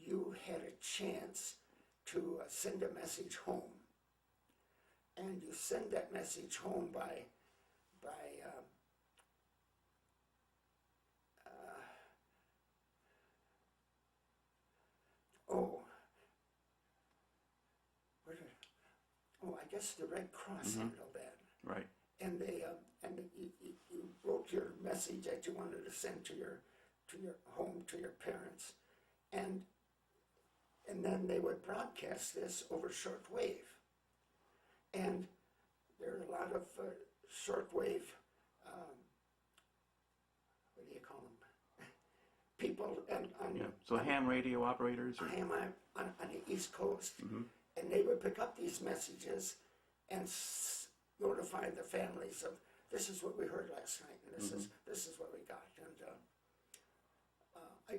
you had a chance to send a message home, and you send that message home by I guess the Red Cross handled that. Right. And you wrote your message that you wanted to send to your home, to your parents, and then they would broadcast this over shortwave. And there are a lot of shortwave, what do you call them? People So ham radio operators? Or? Ham on the East Coast. Mm-hmm. And they would pick up these messages and notify the families of, this is what we heard last night, and this is what we got. And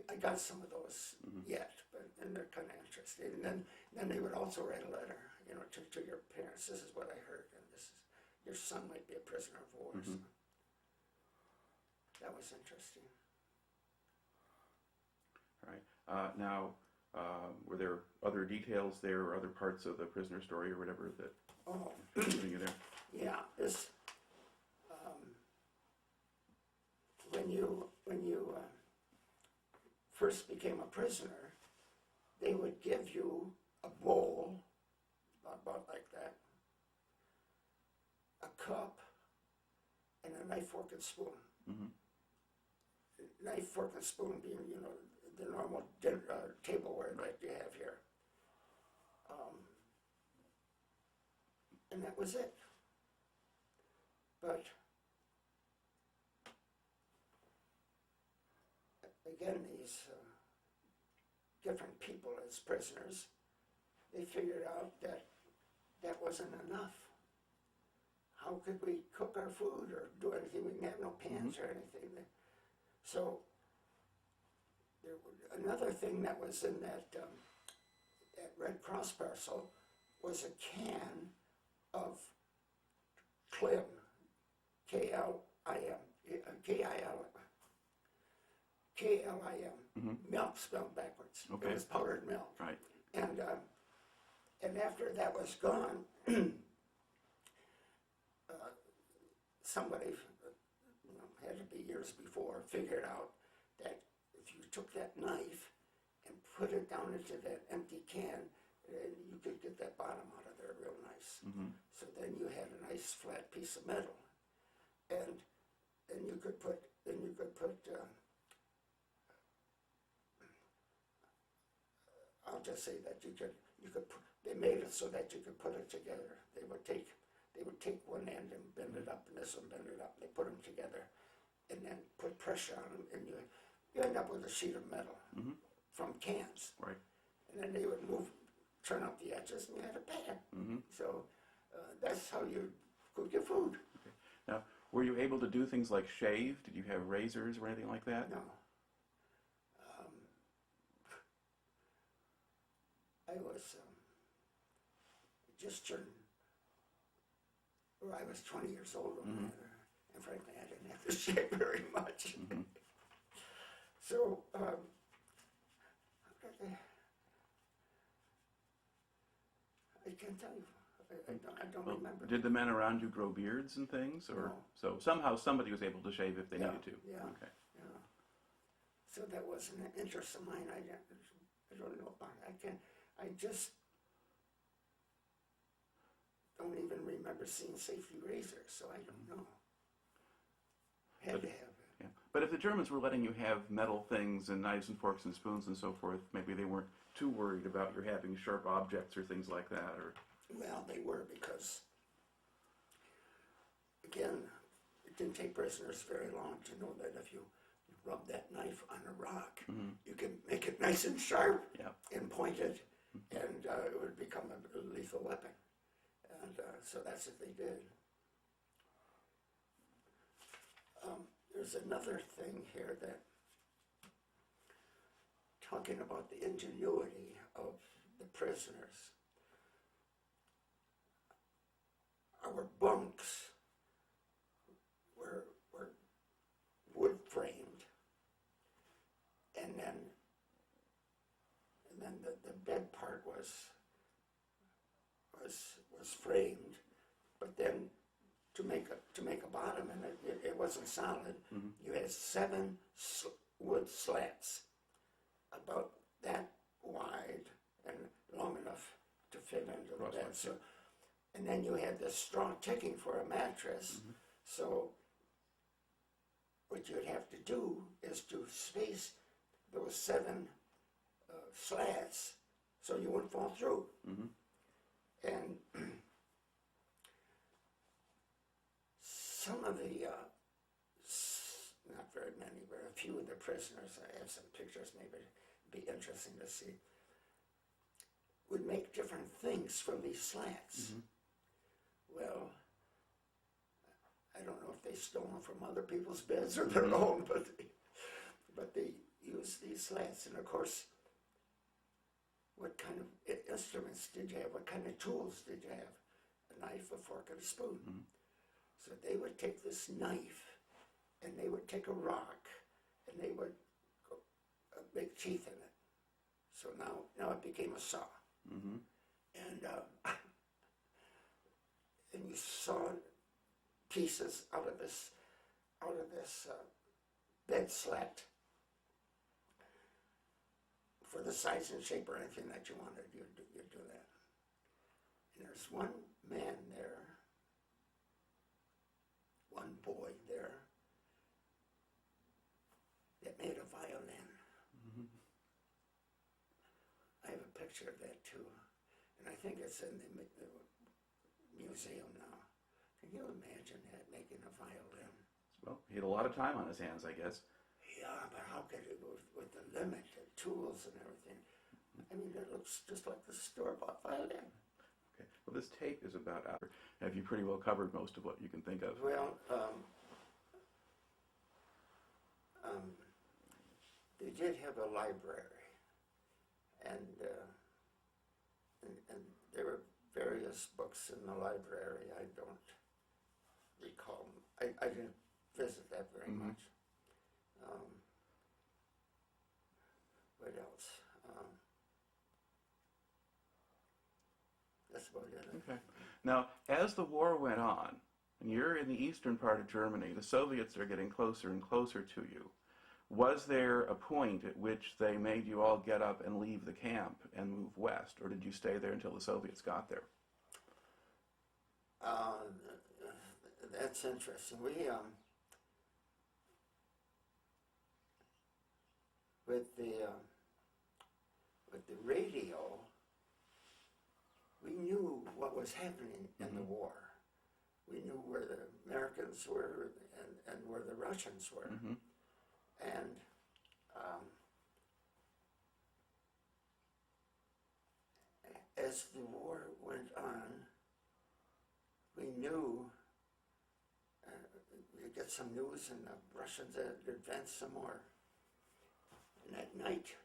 I got some of those yet, and they're kind of interesting. And then they would also write a letter, to your parents. This is what I heard, and your son might be a prisoner of war. So that was interesting. All right. Now, were there other details there, or other parts of the prisoner story, or whatever that putting you there? Yeah, this when you first became a prisoner, they would give you a bowl, about like that, a cup, and a knife, fork, and spoon. Mm-hmm. Knife, fork, and spoon being, the normal tableware that you have here. And that was it. But again, different people as prisoners, they figured out that that wasn't enough. How could we cook our food or do anything? We didn't have no pans or anything. So another thing that was in that Red Cross parcel was a can of Klim, K-L-I-M, milk spelled backwards. Okay. It was powdered milk. Right. And after that was gone, somebody, had to be years before, figured out that if you took that knife and put it down into that empty can, you could get that bottom out of there real nice. So then you had a nice flat piece of metal, and you could put I'll just say that you could put, they made it so that you could put it together. They would take one end and bend it up, and this one bend it up. They put them together, and then put pressure on them, and you end up with a sheet of metal from cans. Right. And then they would turn up the edges, and you had a pan. So that's how you cook your food. Okay. Now, were you able to do things like shave? Did you have razors or anything like that? No. I was just turned, I was 20 years old or whatever, and frankly, I didn't have to shave very much. So, I can't tell you. I don't Well, remember. did the men around you grow beards and things, or No. so somehow somebody was able to shave if they needed to? Yeah. Okay. Yeah. So that was an interest of mine. I don't know about it. I just don't even remember seeing safety razors, so I don't know. Had to have it. Yeah. But if the Germans were letting you have metal things and knives and forks and spoons and so forth, maybe they weren't too worried about your having sharp objects or things like that, or... Well, they were, because, again, it didn't take prisoners very long to know that if you rub that knife on a rock, you can make it nice and sharp and pointed, and it would become a lethal weapon. And so that's what they did. There's another thing here that, talking about the ingenuity of the prisoners. Our bunks were wood framed, and then the bed part was framed, but then to make a bottom, and it wasn't solid. You had 7 wood slats about that wide and long enough to fit into the bed. So, and then you had this strong ticking for a mattress. So what you'd have to do is to space those 7 slats so you wouldn't fall through. And some of the, not very many, but a few of the prisoners, I have some pictures, maybe it'd be interesting to see, would make different things from these slats. Well, I don't know if they stole them from other people's beds or their own, but they used these slats. And of course, what kind of instruments did you have? What kind of tools did you have? A knife, a fork, and a spoon. So they would take this knife, and they would take a rock, and they would make teeth in it. So now it became a saw. And you saw pieces out of this bed slat for the size and shape or anything that you wanted. You'd do that. And there's one man there, one boy there, that made a violin. I have a picture of that too, and I think it's in the museum now. Can you imagine that, making a violin? Well, he had a lot of time on his hands, I guess. Yeah, but how could it, with the limited tools and everything, I mean, it looks just like the store-bought violin. Okay. Well, this tape is about out. Have you pretty well covered most of what you can think of? Well, they did have a library, and there were various books in the library. I don't recall. I didn't visit that very much. What else? That's about it. Okay. Now, as the war went on, and you're in the eastern part of Germany, the Soviets are getting closer and closer to you. Was there a point at which they made you all get up and leave the camp and move west, or did you stay there until the Soviets got there? That's interesting. We with the radio, we knew what was happening in the war. We knew where the Americans were and where the Russians were. And as the war went on, we knew we'd get some news and the Russians had advanced some more. And at night,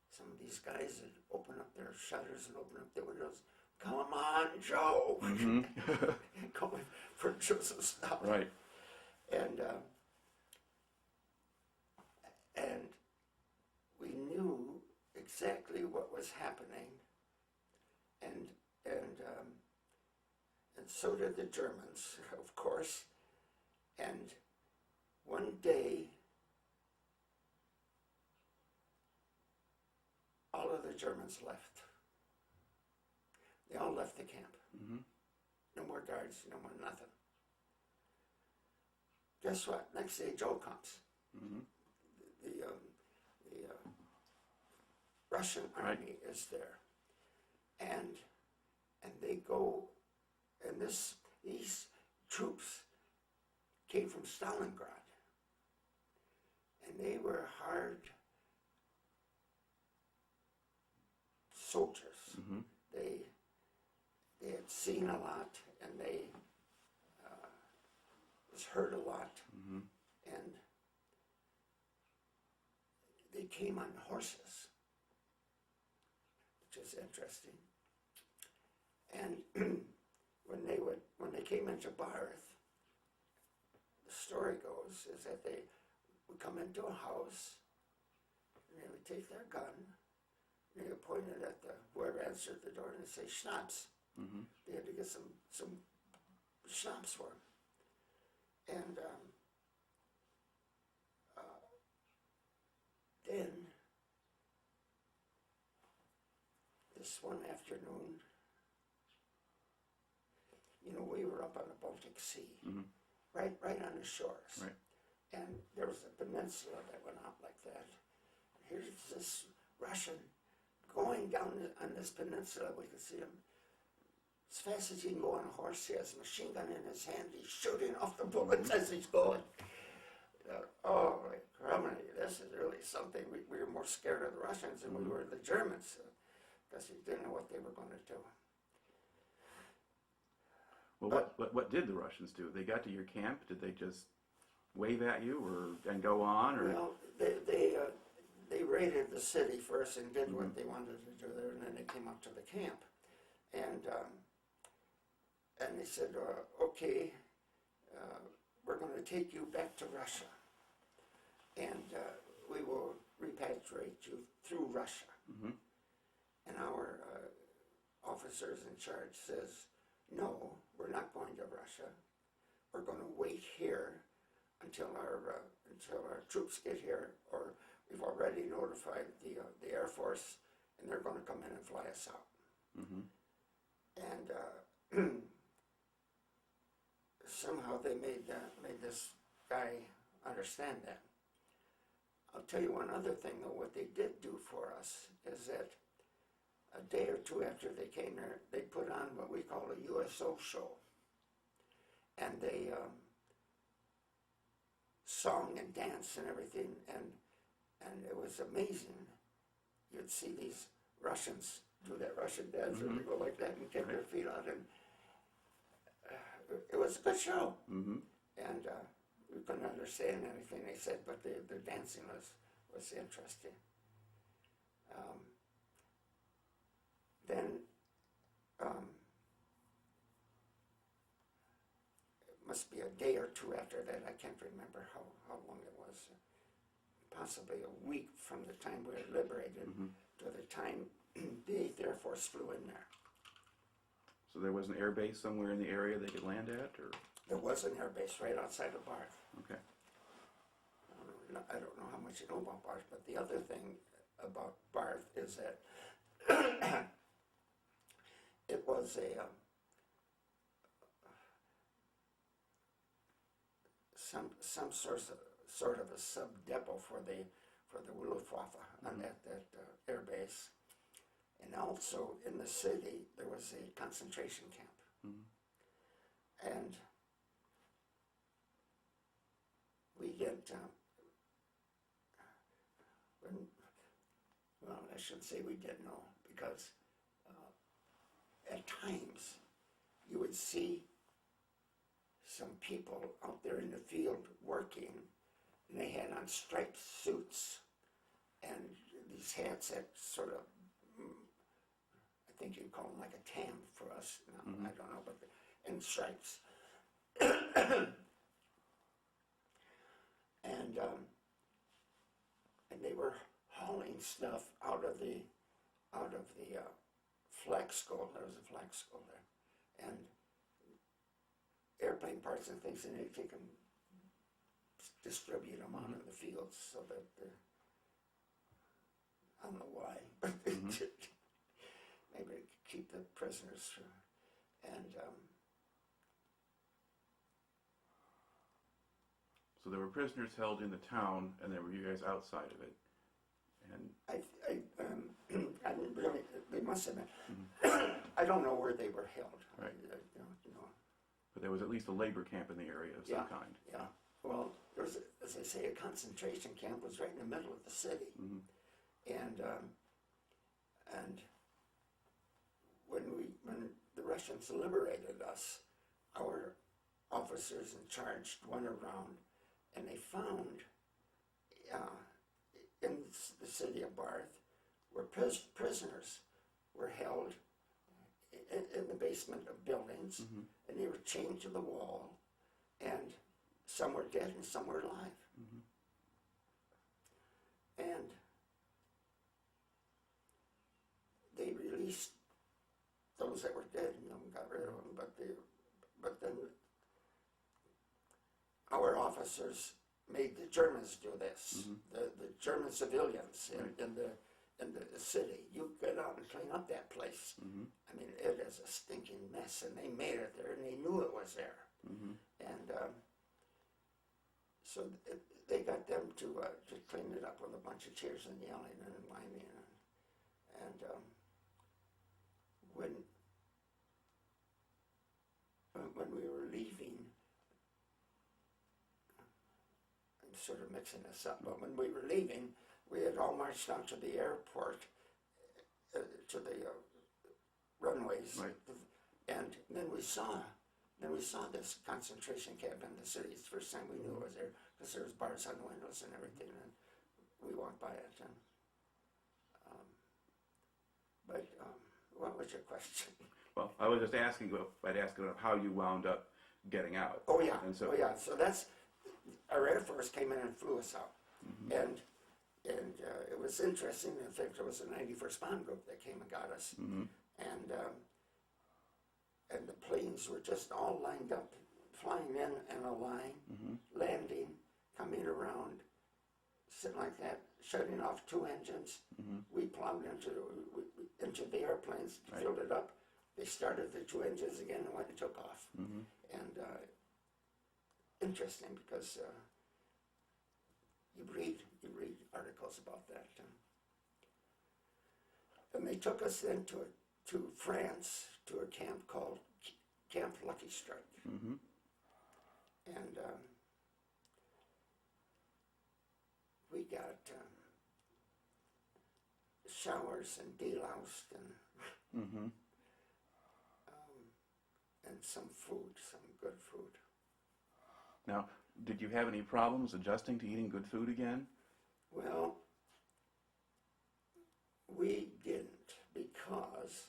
some of these guys would open up their shutters and open up their windows. Come on, Joe! Going for Joseph Stalin. Right. And we knew exactly what was happening, and so did the Germans, of course. And one day, all of the Germans left. They all left the camp. No more guards, no more nothing. Guess what? Next day, Joe comes. The Russian army is there, and they go, and these troops came from Stalingrad, and they were hard soldiers. They had seen a lot, and they was hurt a lot, and they came on horses, which is interesting. And when they came into Barth, the story goes is that they would come into a house, and they would take their gun, and they would point it at whoever answered the door, and they'd say schnapps. They had to get some schnapps for him. And then this one afternoon, we were up on the Baltic Sea, right on the shores. Right. And there was a peninsula that went out like that. And here's this Russian going down on this peninsula. We could see him as fast as he can go on a horse. He has a machine gun in his hand. He's shooting off the bullets as he's going. Oh, my God, this is really something. We were more scared of the Russians than we were of the Germans, because we didn't know what they were going to do. Well, what did the Russians do? They got to your camp. Did they just wave at you and go on? Or? Well, they raided the city first and did what they wanted to do there, and then they came up to the camp. And they said, okay, we're going to take you back to Russia, and we will repatriate you through Russia. And our officers in charge says, no, we're not going to Russia. We're going to wait here until our troops get here, or we've already notified the Air Force, and they're going to come in and fly us out. And somehow they made this guy understand that. I'll tell you one other thing, though. What they did do for us is that a day or two after they came there, they put on what we call a USO show. And they sung and danced and everything, and it was amazing you'd see these Russians do that Russian dance, and they go like that and kick their feet out, and it was a good show. And we couldn't understand anything they said, but the dancing was interesting. Then it must be a day or two after that, I can't remember how long it was, possibly a week from the time we were liberated to the time the 8th Air Force flew in there. So there was an air base somewhere in the area they could land at, or? There was an air base right outside of Barth. Okay. I don't know how much you know about Barth, but the other thing about Barth is that it was some sort of a sub depot for the Luftwaffe at that air base, and also in the city there was a concentration camp, and we get well, I shouldn't say we didn't know, because at times you would see some people out there in the field working, and they had on striped suits and these hats that sort of, I think you'd call them like a tam for us now, I don't know, but and stripes. And they were hauling stuff out of the flak school. There was a flak school there, and airplane parts and things, and they take them, distribute them out in the fields so that I don't know why, but maybe to keep the prisoners, and So there were prisoners held in the town, and there were you guys outside of it. And I didn't really, they must have been, I don't know where they were held. Right. You know. but there was at least a labor camp in the area of some kind. Yeah. Well, there was, as I say, a concentration camp was right in the middle of the city, and when the Russians liberated us, our officers in charge went around, and they found in the city of Barth where prisoners were held in the basement of buildings, and they were chained to the wall, and some were dead and some were alive. And they released those that were dead, got rid of them, but then our officers made the Germans do this. The German civilians in the city. You get out and clean up that place. I mean, it is a stinking mess, and they made it there, and they knew it was there. And so they got them to clean it up with a bunch of cheers and yelling and whining, and when we were leaving, I'm sort of mixing this up, but when we were leaving, we had all marched down to the airport, to the runways, Right. and then we saw this concentration camp in the city. It's the first time we knew it was there, because there was bars on the windows and everything, and we walked by it. And, what was your question? Well, I was just asking, I'd ask about how you wound up getting out. Oh yeah, And so, So that's, our Air Force came in and flew us out, and it was interesting. In fact, there was a 91st Bomb Group that came and got us, and the planes were just all lined up, flying in a line, landing, coming around, sitting like that, shutting off 2 engines. We plowed into the airplanes, filled it up. They started the 2 engines again and went and took off. And interesting, because you read articles about that. And they took us then to France, to a camp called Camp Lucky Strike. And we got showers and deloused and Mm-hmm. and some food, some good food. Now, did you have any problems adjusting to eating good food again? Well, we didn't because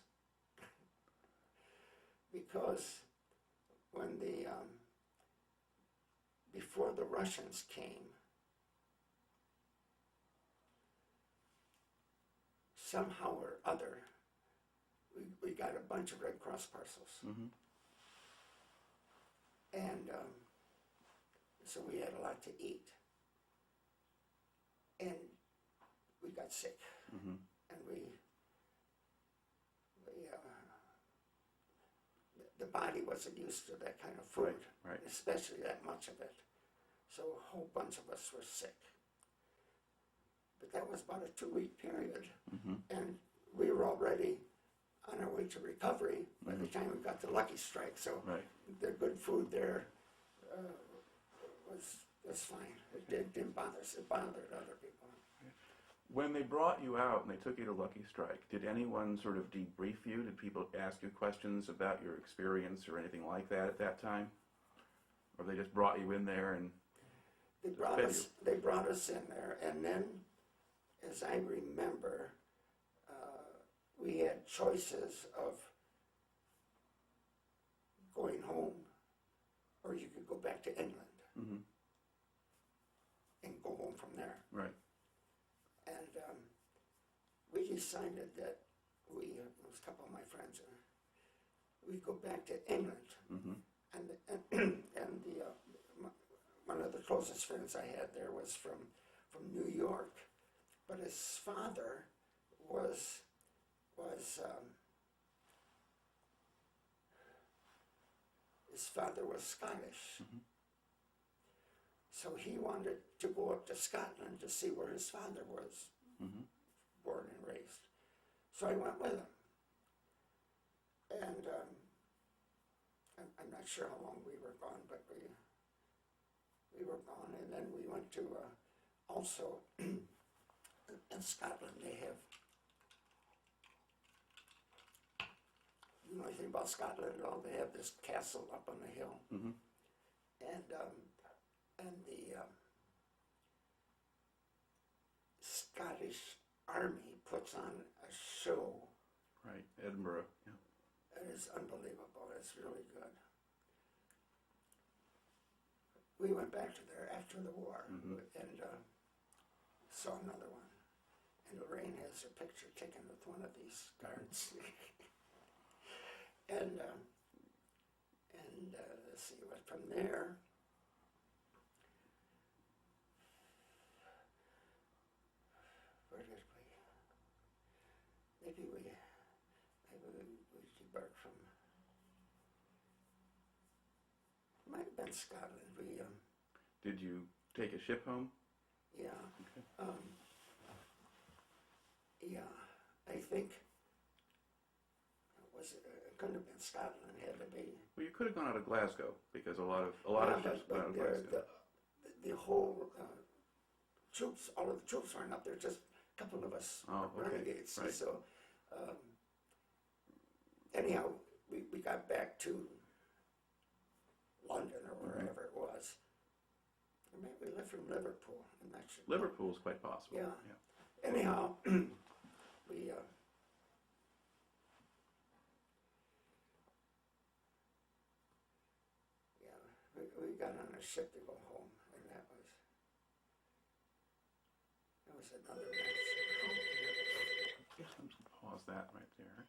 when before the Russians came, somehow or other, we got a bunch of Red Cross parcels. Mm-hmm. And so we had a lot to eat. And we got sick. Mm-hmm. And the body wasn't used to that kind of food, Right. especially that much of it. So a whole bunch of us were sick. But that was about a 2-week period. Mm-hmm. And we were already on our way to recovery by the time we got to Lucky Strike. So Right. the good food there was fine. It didn't bother us. It bothered other people. When they brought you out and they took you to Lucky Strike, did anyone sort of debrief you? Did people ask you questions about your experience or anything like that at that time? Or they just brought you in there and They brought us in there, and then, as I remember, we had choices of going home, or you could go back to England mm-hmm. and go home from there. Right. And we decided that it was a couple of my friends, we'd go back to England. Mm-hmm. And one of the closest friends I had there was from New York, but his father was Scottish. Mm-hmm. So he wanted to go up to Scotland to see where his father was Mm-hmm. born and raised. So I went with him. And I'm not sure how long we were gone, but we were gone. And then we went to, also, in Scotland, they have, you know anything about Scotland at all? They have this castle up on the hill. Mm-hmm. And the Scottish Army puts on a show. Right. Edinburgh. Yeah. It is unbelievable. It's really good. We went back to there after the war Mm-hmm. and saw another one. And Lorraine has her picture taken with one of these guards. and let's see what from there. Where did we? Maybe we debarked from. Might have been Scotland. Did you take a ship home? Yeah. Okay. Yeah. I think it couldn't have been Scotland. It had to be. Well, you could have gone out of Glasgow because a lot of ships went out of but Glasgow. the whole troops, all of the troops weren't up there. Just a couple of us renegades. Right. So anyhow, we got back to London or wherever it was. Or maybe we left from Liverpool. I'm not sure. Liverpool's quite possible. Yeah. Anyhow, we got on a ship to go home, and that was another nice. Yes, I'm just gonna pause that right there.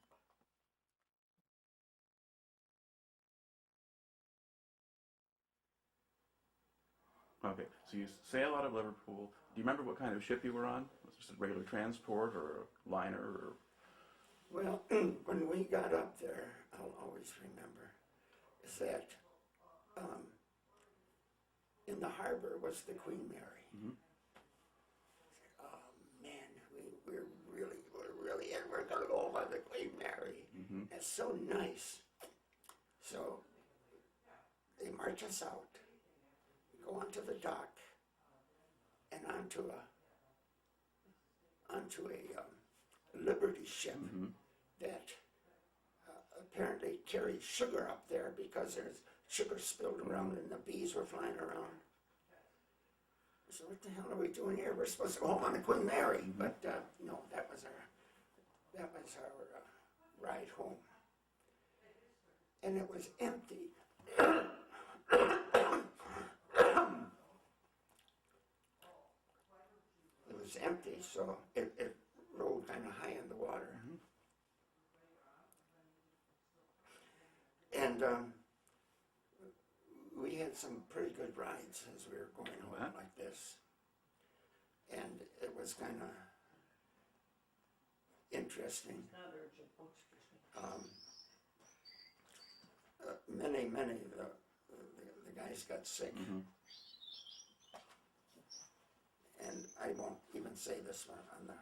Okay, so you sail out of Liverpool. Do you remember what kind of ship you were on? Was it just a regular transport or a liner or? Well, when we got up there, I'll always remember, is that in the harbor was the Queen Mary. Mm-hmm. Oh man, we're really, and we're gonna go by the Queen Mary. Mm-hmm. It's so nice. So they march us out. We go onto the dock and onto a Liberty ship that apparently carried sugar up there because there's sugar spilled around and the bees were flying around. So what the hell are we doing here? We're supposed to go home on the Queen Mary, but no, that was our ride home, and it was empty. It was empty, so it rode kind of high in the water. And we had some pretty good rides as we were going home like this. And it was kind of interesting. Many of the guys got sick. And I won't even say this one on the,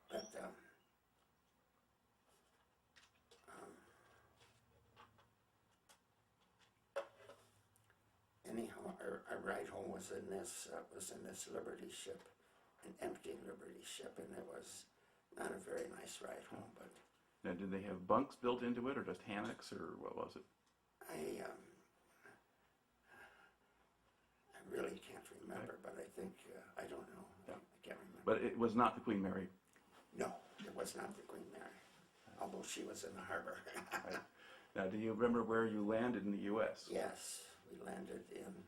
but anyhow, our ride home was in this Liberty ship, an empty Liberty ship, and it was not a very nice ride home. But now, did they have bunks built into it, or just hammocks, or what was it? I really can't remember, but I think I don't know. I can't remember. But it was not the Queen Mary. No, it was not the Queen Mary, although she was in the harbor. Right. Now, do you remember where you landed in the U.S.? Yes, we landed in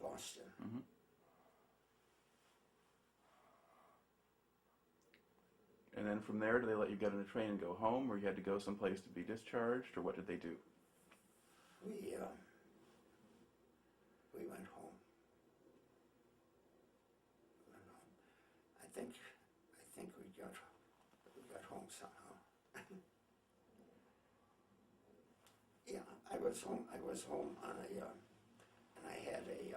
Boston. And then from there, did they let you get on a train and go home, or you had to go someplace to be discharged, or what did they do? We went home. I think we got home somehow. Yeah, I was home on and I had a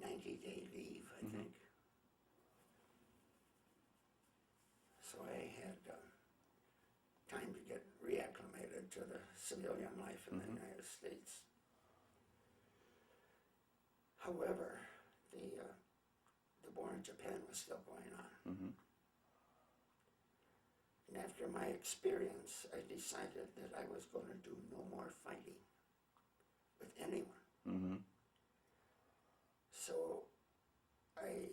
90-day leave, I think. So I had time to get reacclimated to the civilian life in the United States. However, the war in Japan was still going on. And after my experience, I decided that I was going to do no more fighting with anyone. So I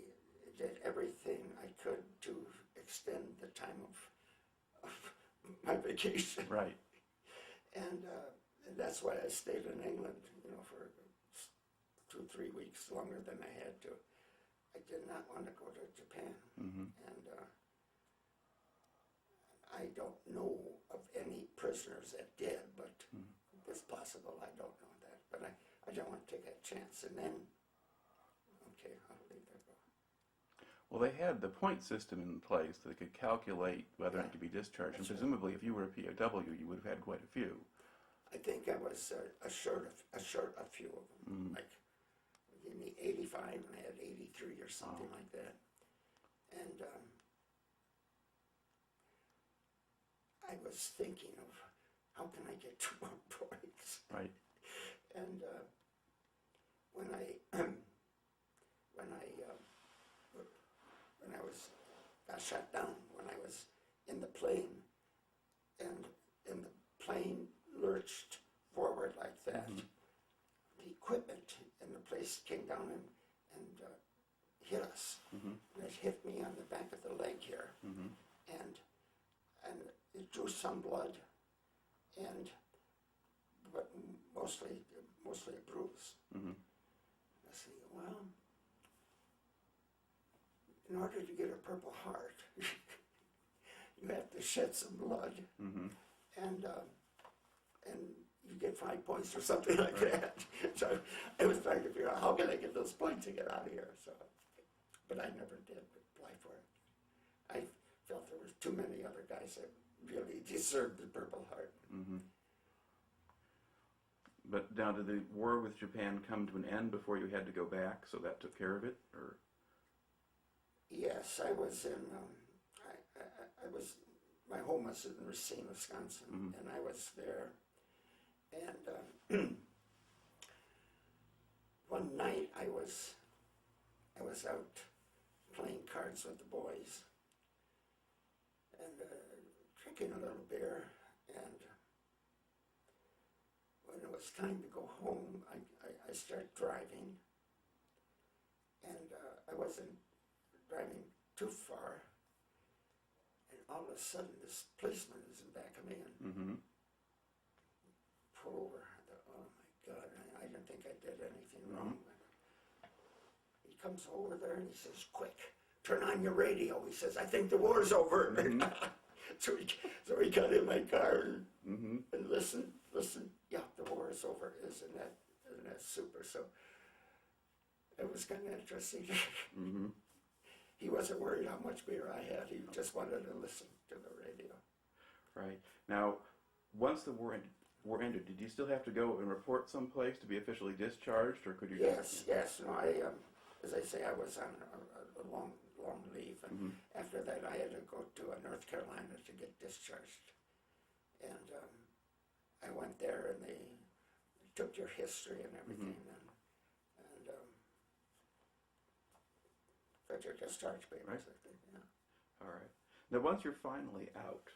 did everything I could to extend the time of my vacation. Right. And that's why I stayed in England, for 2-3 weeks longer than I had to. I did not want to go to Japan. And I don't know of any prisoners that did, but it's possible. I don't know that. But I don't want to take that chance. And then, okay, I'll leave that go. Well, they had the point system in place that could calculate whether it could be discharged. And presumably, if you were a POW, you would have had quite a few. I think I was a short a few of them. Like, give me 85, and I had 83 or something like that. And I was thinking of how can I get 2 more points. Right. And when I got shot down, when I was in the plane, and the plane lurched forward like that, the equipment in the place came down and hit us. And it hit me on the back of the leg here, and it drew some blood, but mostly a bruise. I said, well, in order to get a Purple Heart, you have to shed some blood, and you get 5 points or something like that. So I was trying to figure out how can I get those points to get out of here. So, but I never did apply for it. I felt there was too many other guys that really deserved the Purple Heart. But now, did the war with Japan come to an end before you had to go back, so that took care of it, or? Yes, I was in. My home was in Racine, Wisconsin, and I was there. And one night I was I was out playing cards with the boys and drinking a little beer, and when it was time to go home, I started driving, and I wasn't driving too far, and all of a sudden this policeman is in back of me and Mm-hmm. pull over. I thought, oh my God, I didn't think I did anything wrong. But he comes over there and he says, quick, turn on your radio. He says, I think the war's over. so he got in my car and listened. Yeah, the war is over. Isn't that super? So it was kind of interesting. He wasn't worried how much beer I had. He just wanted to listen to the radio. Right. Now, once the war ended, did you still have to go and report someplace to be officially discharged, or could you just... Yes. No, as I say, I was on a long leave, and after that I had to go to North Carolina to get discharged. And I went there, and they took your history and everything, and got your discharge papers. Right. I think, yeah. All right. Now, once you're finally out,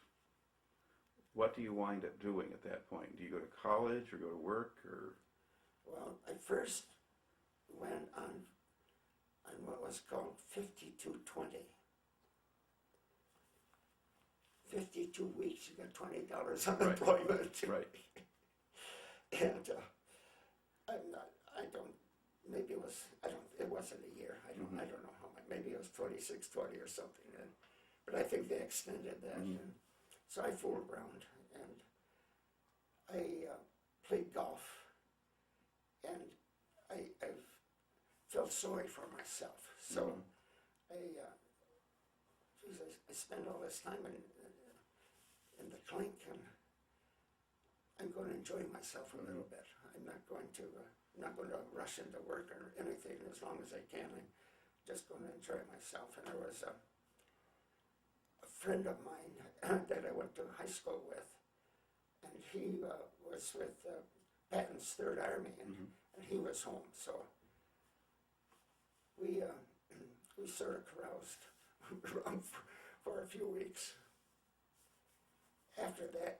what do you wind up doing at that point? Do you go to college or go to work, or? Well, I first went on what was called 5220. 52 weeks, you got $20 unemployment. Right. And it wasn't a year. I don't know how much. Maybe it was 2620 or something. But I think they extended that. And so I fooled around, and I played golf, and I felt sorry for myself. So I spent all this time in the clink, and I'm going to enjoy myself a little bit. I'm not going to rush into work or anything as long as I can. I'm just going to enjoy myself. And there was a friend of mine that I went to high school with, and he was with Patton's Third Army, and he was home. So we sort of caroused around for a few weeks. After that,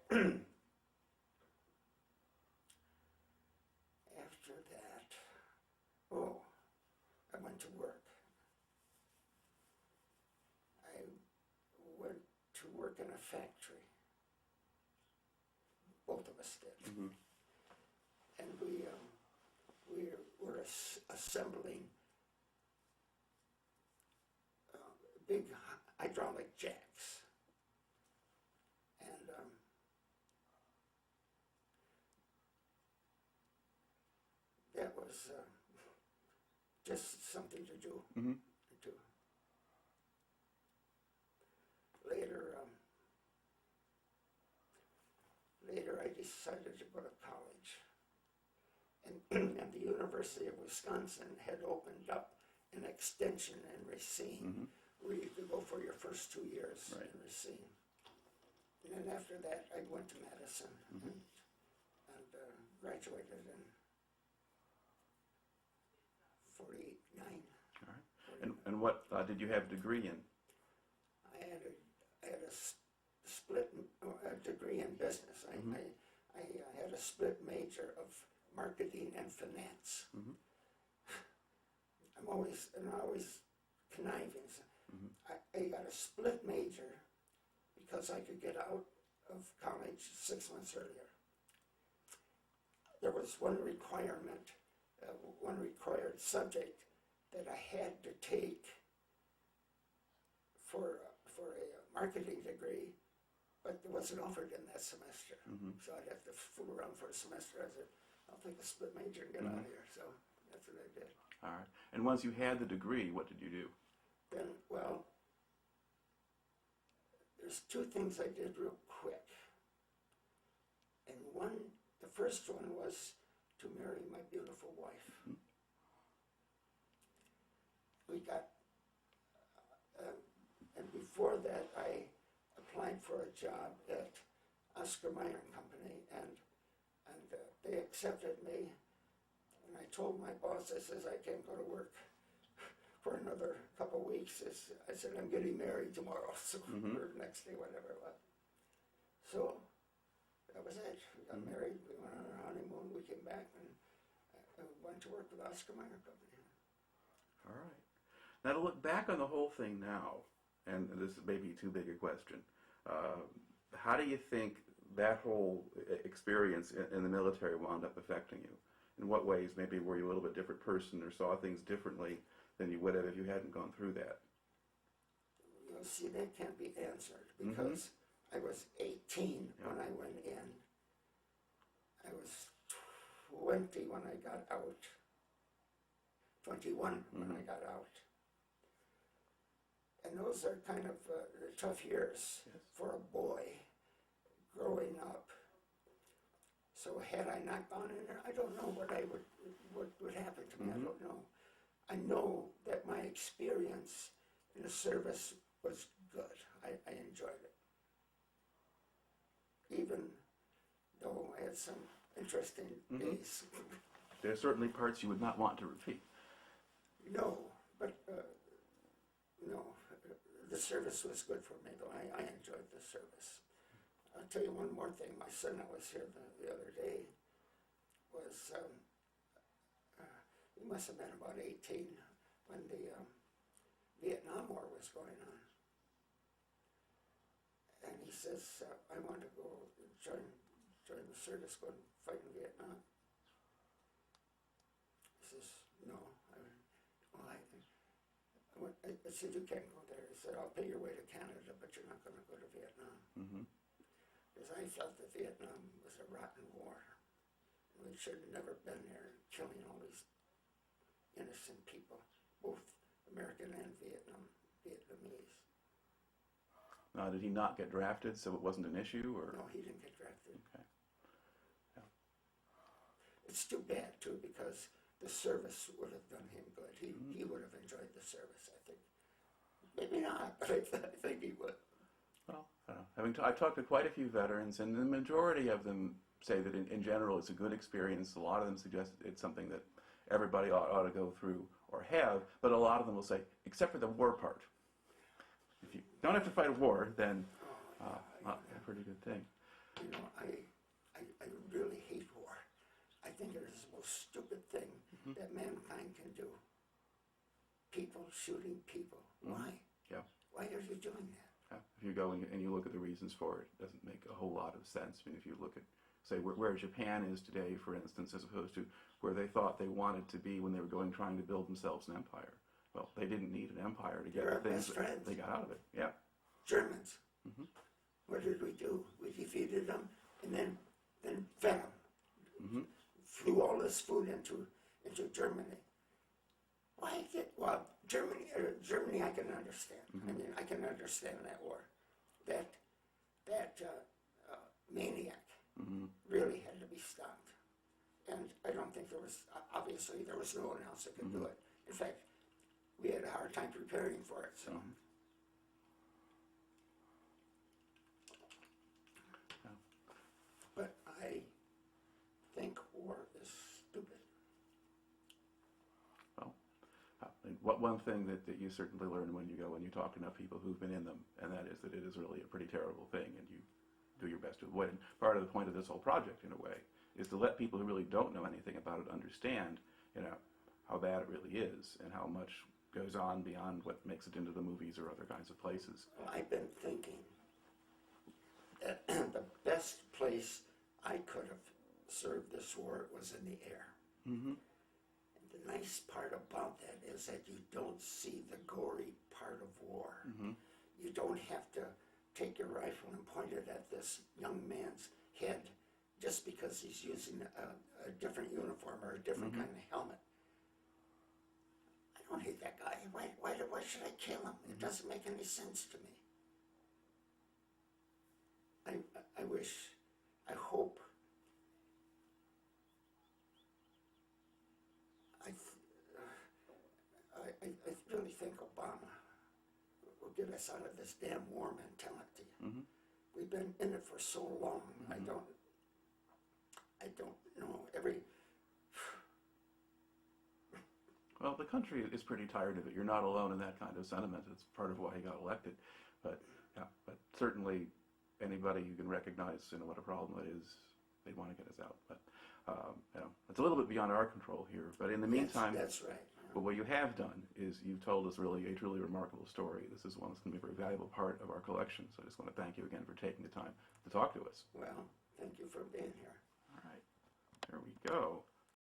I went to work. I went to work in a factory. Both of us did. And we were assembling big hydraulic jacks. And that was just something to do. Later, I decided to go to college, and the University of Wisconsin had opened up an extension in Racine, where you could go for your first 2 years in Racine. And then after that, I went to Madison and graduated in 49. All right. And what did you have a degree in? I had a split degree in business. I had a split major of marketing and finance. I'm always conniving. I got a split major because I could get out of college 6 months earlier. There was one requirement, one required subject that I had to take for a marketing degree, but it wasn't offered in that semester. So I'd have to fool around for a semester. I said, I'll take a split major and get out of here. So that's what I did. All right. And once you had the degree, what did you do? Then, well, there's two things I did real quick. And the first one was to marry my beautiful wife. We got, and before that, I applied for a job at Oscar Mayer Company, and they accepted me. And I told my boss, I says, I can't go to work for another couple of weeks. I said, I'm getting married tomorrow, so or next day, whatever it was. So that was it. We got married, we went on our honeymoon, we came back, and I went to work with Oscar Mayer Company. All right. Now to look back on the whole thing now, and this may be too big a question, how do you think that whole experience in the military wound up affecting you? In what ways maybe were you a little bit different person or saw things differently than you would have if you hadn't gone through that? You know, see, that can't be answered because I was 18 when I went in. I was 20 when I got out. 21 when I got out. And those are kind of tough years for a boy growing up. So had I not gone in there, I don't know what would happen to me. I don't know. I know that my experience in the service was good. I enjoyed it. Even though I had some interesting days. There are certainly parts you would not want to repeat. No, but no, the service was good for me, though. I enjoyed the service. I'll tell you one more thing. My son that was here the other day was, he must have been about 18 when the Vietnam War was going on. And he says, I want to go join the service, go and fight in Vietnam. He says, no. I said, you can't go there. He said, I'll pay your way to Canada, but you're not going to go to Vietnam. Because I felt that Vietnam was a rotten war. We should have never been there, killing all these innocent people, both American and Vietnamese. Now, did he not get drafted, so it wasn't an issue, or? No, he didn't get drafted. Okay. Yeah. It's too bad, too, because the service would have done him good. He would have enjoyed the service, I think. Maybe not, but I think he would. Well, I don't know. I've talked to quite a few veterans, and the majority of them say that in general it's a good experience. A lot of them suggest it's something that everybody ought to go through or have, but a lot of them will say, except for the war part. If you don't have to fight a war, then a pretty good thing. You know, I really hate war. I think it is the most stupid thing that mankind can do. People shooting people. Why? Yeah. Why are you doing that? Yeah. If you go and you look at the reasons for it, it doesn't make a whole lot of sense. I mean, if you look at, say, where Japan is today, for instance, as opposed to where they thought they wanted to be when they were trying to build themselves an empire. Well, they didn't need an empire to get They're the our things best that friends. they got out of it. Yeah. Germans. What did we do? We defeated them and then fed them. Flew all this food into Germany. Why well, Germany I can understand. I mean, I can understand that war. That maniac really had to be stopped. And I don't think obviously there was no one else that could do it. In fact, we had a hard time preparing for it, so. But I think war is stupid. Well, and one thing that you certainly learn when you talk to enough people who've been in them, and that is that it is really a pretty terrible thing, and you do your best to avoid it. And part of the point of this whole project, in a way, is to let people who really don't know anything about it understand, how bad it really is, and how much goes on beyond what makes it into the movies or other kinds of places. Well, I've been thinking that the best place I could have served this war was in the air. And the nice part about that is that you don't see the gory part of war. You don't have to take your rifle and point it at this young man's head just because he's using a different uniform or a different kind of helmet. I don't hate that guy. Why should I kill him? It doesn't make any sense to me. I wish, I hope, I really think Obama will get us out of this damn war mentality. We've been in it for so long. I don't know. Well, the country is pretty tired of it. You're not alone in that kind of sentiment. It's part of why he got elected. But yeah, but certainly anybody you can recognize, what a problem it is, they want to get us out. But it's a little bit beyond our control here. But in the meantime, that's right. but what you have done is you've told us really a truly remarkable story. This is one that's going to be a very valuable part of our collection. So I just want to thank you again for taking the time to talk to us. Well, thank you for being here. All right, there we go.